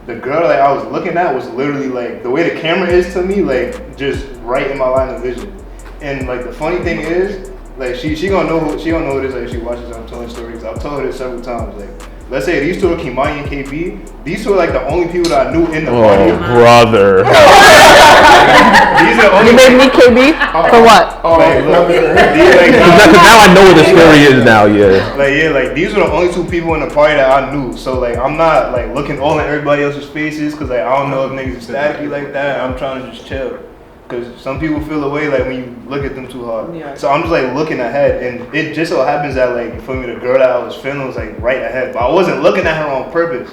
the girl like I was looking at was literally like the way the camera is to me, like just right in my line of vision. And like the funny thing is, like she gonna know who it is. Like she watches, I'm telling stories. I've told her this several times. Like let's say these two are Kimani and KB. These two are like the only people that I knew in the party. Oh, brother. These are only. You made me KB for what? Like, look, Because now I know what the story is now, yeah. Like these were the only two people in the party that I knew. So like I'm not like looking all in everybody else's faces because like I don't know if niggas is staticky like that. I'm trying to just chill. Because some people feel away like when you look at them too hard. Yeah. So I'm just like looking ahead, and it just so happens that like for me the girl that I was feeling was like right ahead, but I wasn't looking at her on purpose.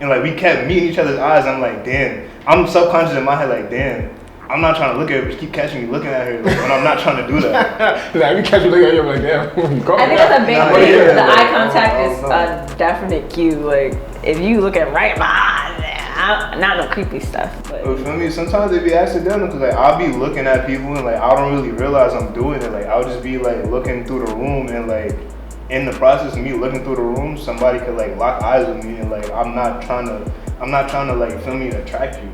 And like we kept meeting each other's eyes. I'm like, damn. I'm subconscious in my head like, damn. I'm not trying to look at her, but she keep catching me looking at her like, when I'm not trying to do that. Like, you catch me looking at you, I'm like, damn. I think that's a big thing. The eye contact is a definite cue. Like, if you look at right in my eyes, not no creepy stuff. But You feel me? Sometimes it be accidental because like I'll be looking at people and like I don't really realize I'm doing it. Like I'll just be like looking through the room, and like in the process of me looking through the room, somebody could like lock eyes with me, and like I'm not trying to like feel me attract you.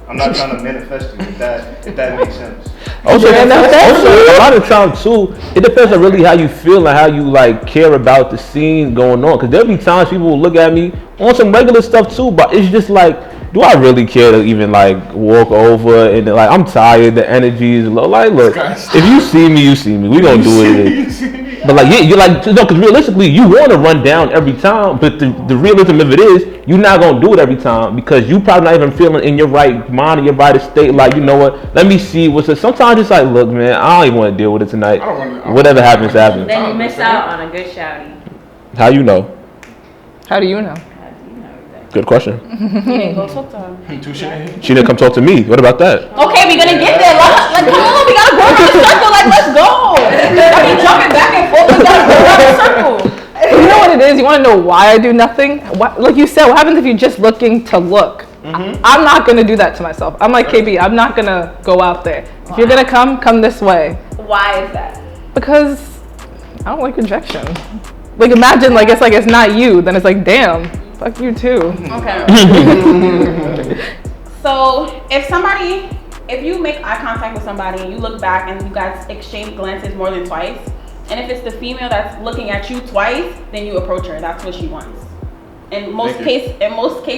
I'm not trying to manifest you, if that makes sense. Also, a lot of times too, it depends on really how you feel and how you like care about the scene going on. Because there'll be times people will look at me on some regular stuff too, but it's just like, do I really care to even like walk over and like I'm tired, the energy is low. Like, look, if you see me, you see me. We gonna do it. But like, yeah, you're like, no, because realistically, you want to run down every time. But the realism of it is, you're not gonna do it every time because you probably not even feeling in your right mind or your right state. Like, you know what? Let me see what's it. Sometimes it's like, look, man, I don't even want to deal with it tonight. Whatever happens, happens. then you miss out on a good shouty. How you know? How do you know? Good question. You didn't go talk to her. She didn't come talk to me. What about that? Okay, we're gonna get there. Like, come on, we gotta go around the circle. Like, let's go. I mean, jumping back and forth. We gotta go around the circle. You know what it is? You want to know why I do nothing? Like you said, what happens if you're just looking to look? I'm not going to do that to myself. I'm like, KB, I'm not going to go out there. If you're going to come this way. Why is that? Because I don't like rejection. Like, imagine, like, it's not you. Then it's like, damn, fuck you too. Okay. So, if you make eye contact with somebody and you look back and you guys exchange glances more than twice, and if it's the female that's looking at you twice, then you approach her. That's what she wants. In most case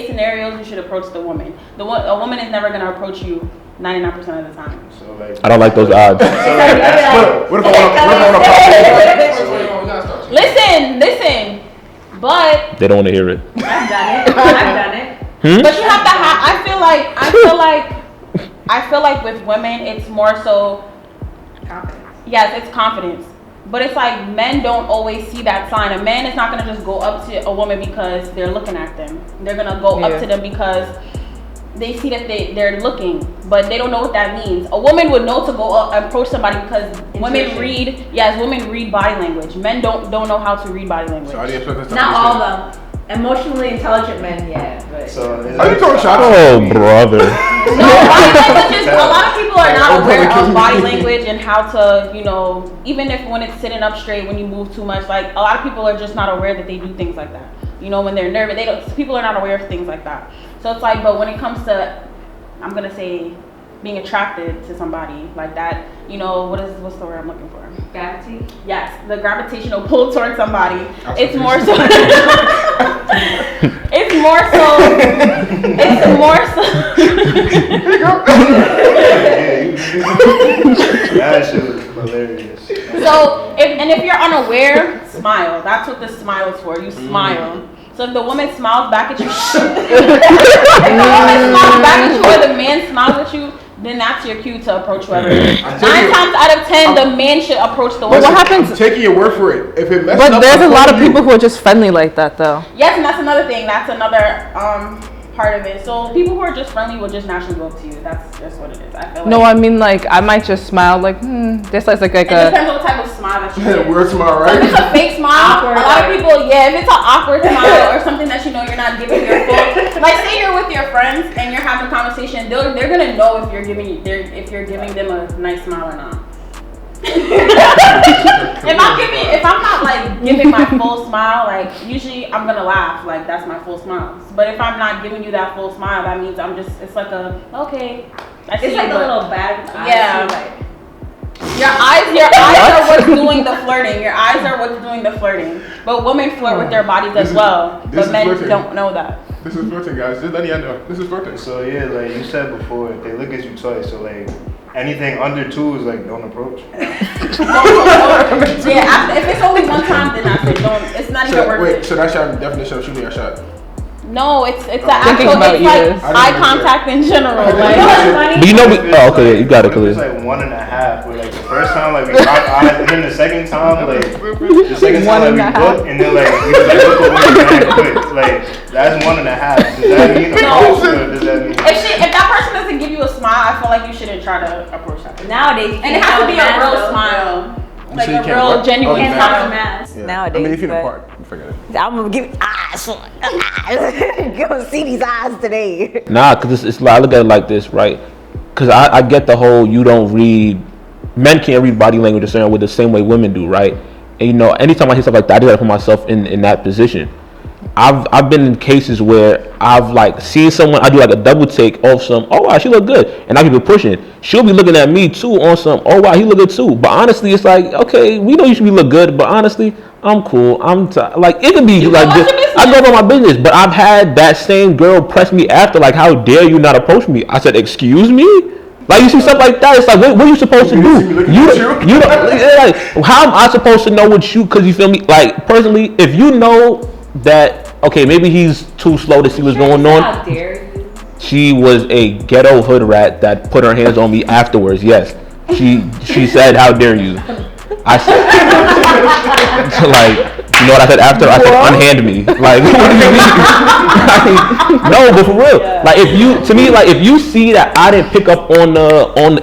scenarios, you should approach the woman. A woman is never gonna approach you 99% of the time. So like, I don't like those odds. What if I want to Listen, but They don't want to hear it. I've done it. But you have to have. I feel like with women, it's more so Confidence. Yes, it's confidence. But it's like men don't always see that sign. A man is not gonna just go up to a woman because they're looking at them. They're gonna go up to them because they see that they're looking, but they don't know what that means. A woman would know to go up and approach somebody because women read body language. Men don't know how to read body language. Not all of them. Emotionally intelligent men, yeah. But so Are you throwing shots? Oh, brother. No, body language is, a lot of people are not aware of body language and how to, even if when it's sitting up straight, when you move too much, like a lot of people are just not aware that they do things like that. When they're nervous, people are not aware of things like that. So it's like, but when it comes to, I'm gonna say, being attracted to somebody like that, what's the word I'm looking for? gravity. Yes, the gravitational pull towards somebody. It's more so. It's more so. That shit was hilarious. So if you're unaware, smile. That's what the smile is for. You smile. So if the woman smiles back at you, or the man smiles at you, then that's your cue to approach whoever. 9 times out of 10, the man should approach the woman. But what happens? I'm taking your word for it. If it messes up, but there's a lot of people who are just friendly like that, though. Yes, and that's another thing. That's another part of it. So people who are just friendly will just naturally go up to you. That's just what it is. I feel like. No, I mean I might just smile like This like it depends on what type of smile that you get. Weird smile, right? If it's a fake smile, a lot of people, if it's an awkward smile or something that you're not giving your full. Like, say you're with your friends and you're having a conversation, they're gonna know if you're giving them a nice smile or not. if I'm not like giving my full smile, like usually I'm gonna laugh, like that's my full smile. But if I'm not giving you that full smile, that means it's like a okay. It's like a little bad. Yeah. Your eyes are what's doing the flirting. Your eyes are what's doing the flirting. But women flirt with their bodies as well. But men don't know that. This is flirting, guys. Just letting you know. This is flirting. So yeah, like you said before, if they look at you twice, so like anything under 2 is like don't approach. Yeah, if it's only one time, then I say don't. It's not even worth it. So that's your definition of shooting a shot? No, it's like eye contact in general. Like, but you know, okay, you got it clear. It's like 1.5. Where like the first time, like we locked eyes, and then the second time, like we looked, and then like we just like look away and quick. Like that's 1.5. Does that mean approach, or does that mean? If that person doesn't give you a smile, I feel like you shouldn't try to approach that. Nowadays, and it has to be a real smile. Like a real genuine smile. Nowadays, I mean, if you're in the park, forget it. I'm gonna give eyes. You're gonna see these eyes today. Nah, cause it's like I look at it like this, right? Cause I get the whole you don't read, men can't read body language a certain way the same way women do, right? And you know, anytime I hear stuff like that, I just gotta put myself in that position. I've been in cases where I've like seen someone, I do like a double take off some, oh wow, she look good, and I keep it pushing. She'll be looking at me too on some, oh wow, he look good too. But honestly, it's like, okay, we know you should be look good, but honestly, I'm cool. Like it can be like this. I go about my business, but I've had that same girl press me after, like, how dare you not approach me? I said, excuse me. Like you see stuff like that, it's like what are you supposed to do? You like, how am I supposed to know what you? Because you feel me? Like personally, if you know that. Okay, maybe he's too slow to see what's going on. How dare you? She was a ghetto hood rat that put her hands on me afterwards. Yes, she said, "How dare you?" I said, like, you know what I said after? I said, "Unhand me." Like, what do you mean? No, but for real, like if you see that I didn't pick up on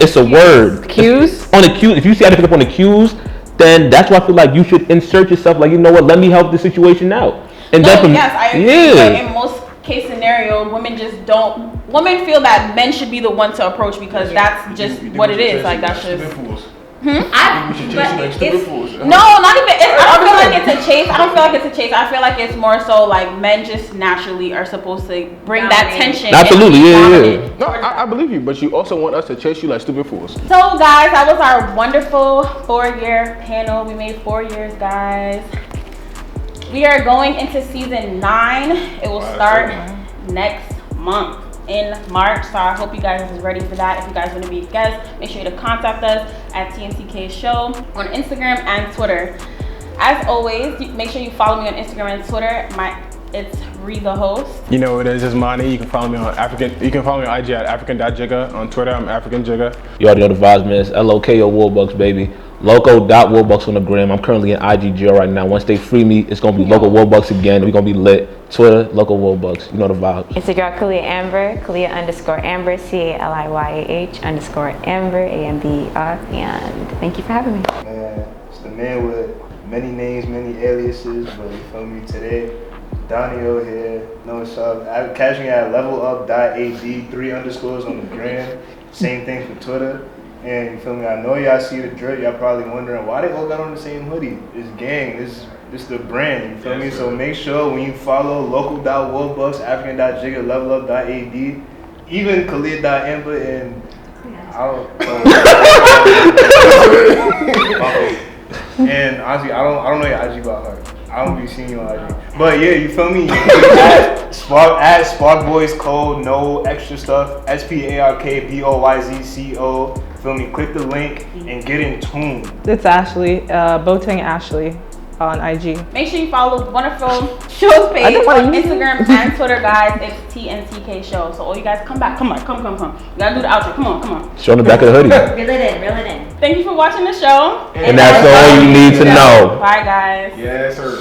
it's a word cues on the cues. If you see I didn't pick up on the cues, then that's why I feel like you should insert yourself. Like, you know what? Let me help the situation out. And yes, I agree. But in most case scenario, women feel that men should be the one to approach because that's just what it is. Like that's just. No, not even. I don't feel like it's a chase. I feel like it's more so like men just naturally are supposed to bring that tension. Absolutely, yeah. No, I believe you, but you also want us to chase you like stupid fools. So, guys, that was our wonderful 4-year panel. We made 4 years, guys. We are going into season 9. It will start next month in March. So I hope you guys are ready for that. If you guys want to be guests, make sure to contact us at TNTK Show on Instagram and Twitter. As always, make sure you follow me on Instagram and Twitter. It's Ree the host. You know what it is, it's Monty. You can follow me on IG at african.jigga. On Twitter, I'm africanjigga. You already know the vibes, man. It's LOKO Warbucks, baby. Loco.Warbucks on the gram. I'm currently in IG jail right now. Once they free me, it's gonna be Loco Warbucks again. We're gonna be lit. Twitter, Loco Warbucks. You know the vibes. Instagram, Kalia Amber, Kalia_Amber, CALIYAH_Amber, AMBR. And thank you for having me. Man, it's the man with many names, many aliases, but you feel me today. Donio here, know what's up. Catch me at levelup.ad, 3 underscores on the gram. Same thing for Twitter. And you feel me? I know y'all see the drip. Y'all probably wondering why they all got on the same hoodie. It's gang. This the brand. You feel me? So make sure when you follow local.warbucks, african.jigga, levelup.ad, even Khalid.amber, and I don't and honestly, I don't know your IG by heart. I don't be seeing you on IG. But yeah, you feel me? at Spark Boys Code, no extra stuff. SPARKBOYZCO. Feel me? Click the link and get in tune. It's Ashley, Boateng Ashley on IG. Make sure you follow Wonderful Show's page on Instagram and Twitter, guys. It's TNTK Show. So all you guys come back. Come. We gotta do the outro. Come on. Show on the back of the hoodie. Reel it in. Thank you for watching the show. And that's all you need to know. Bye, guys. Yes, sir.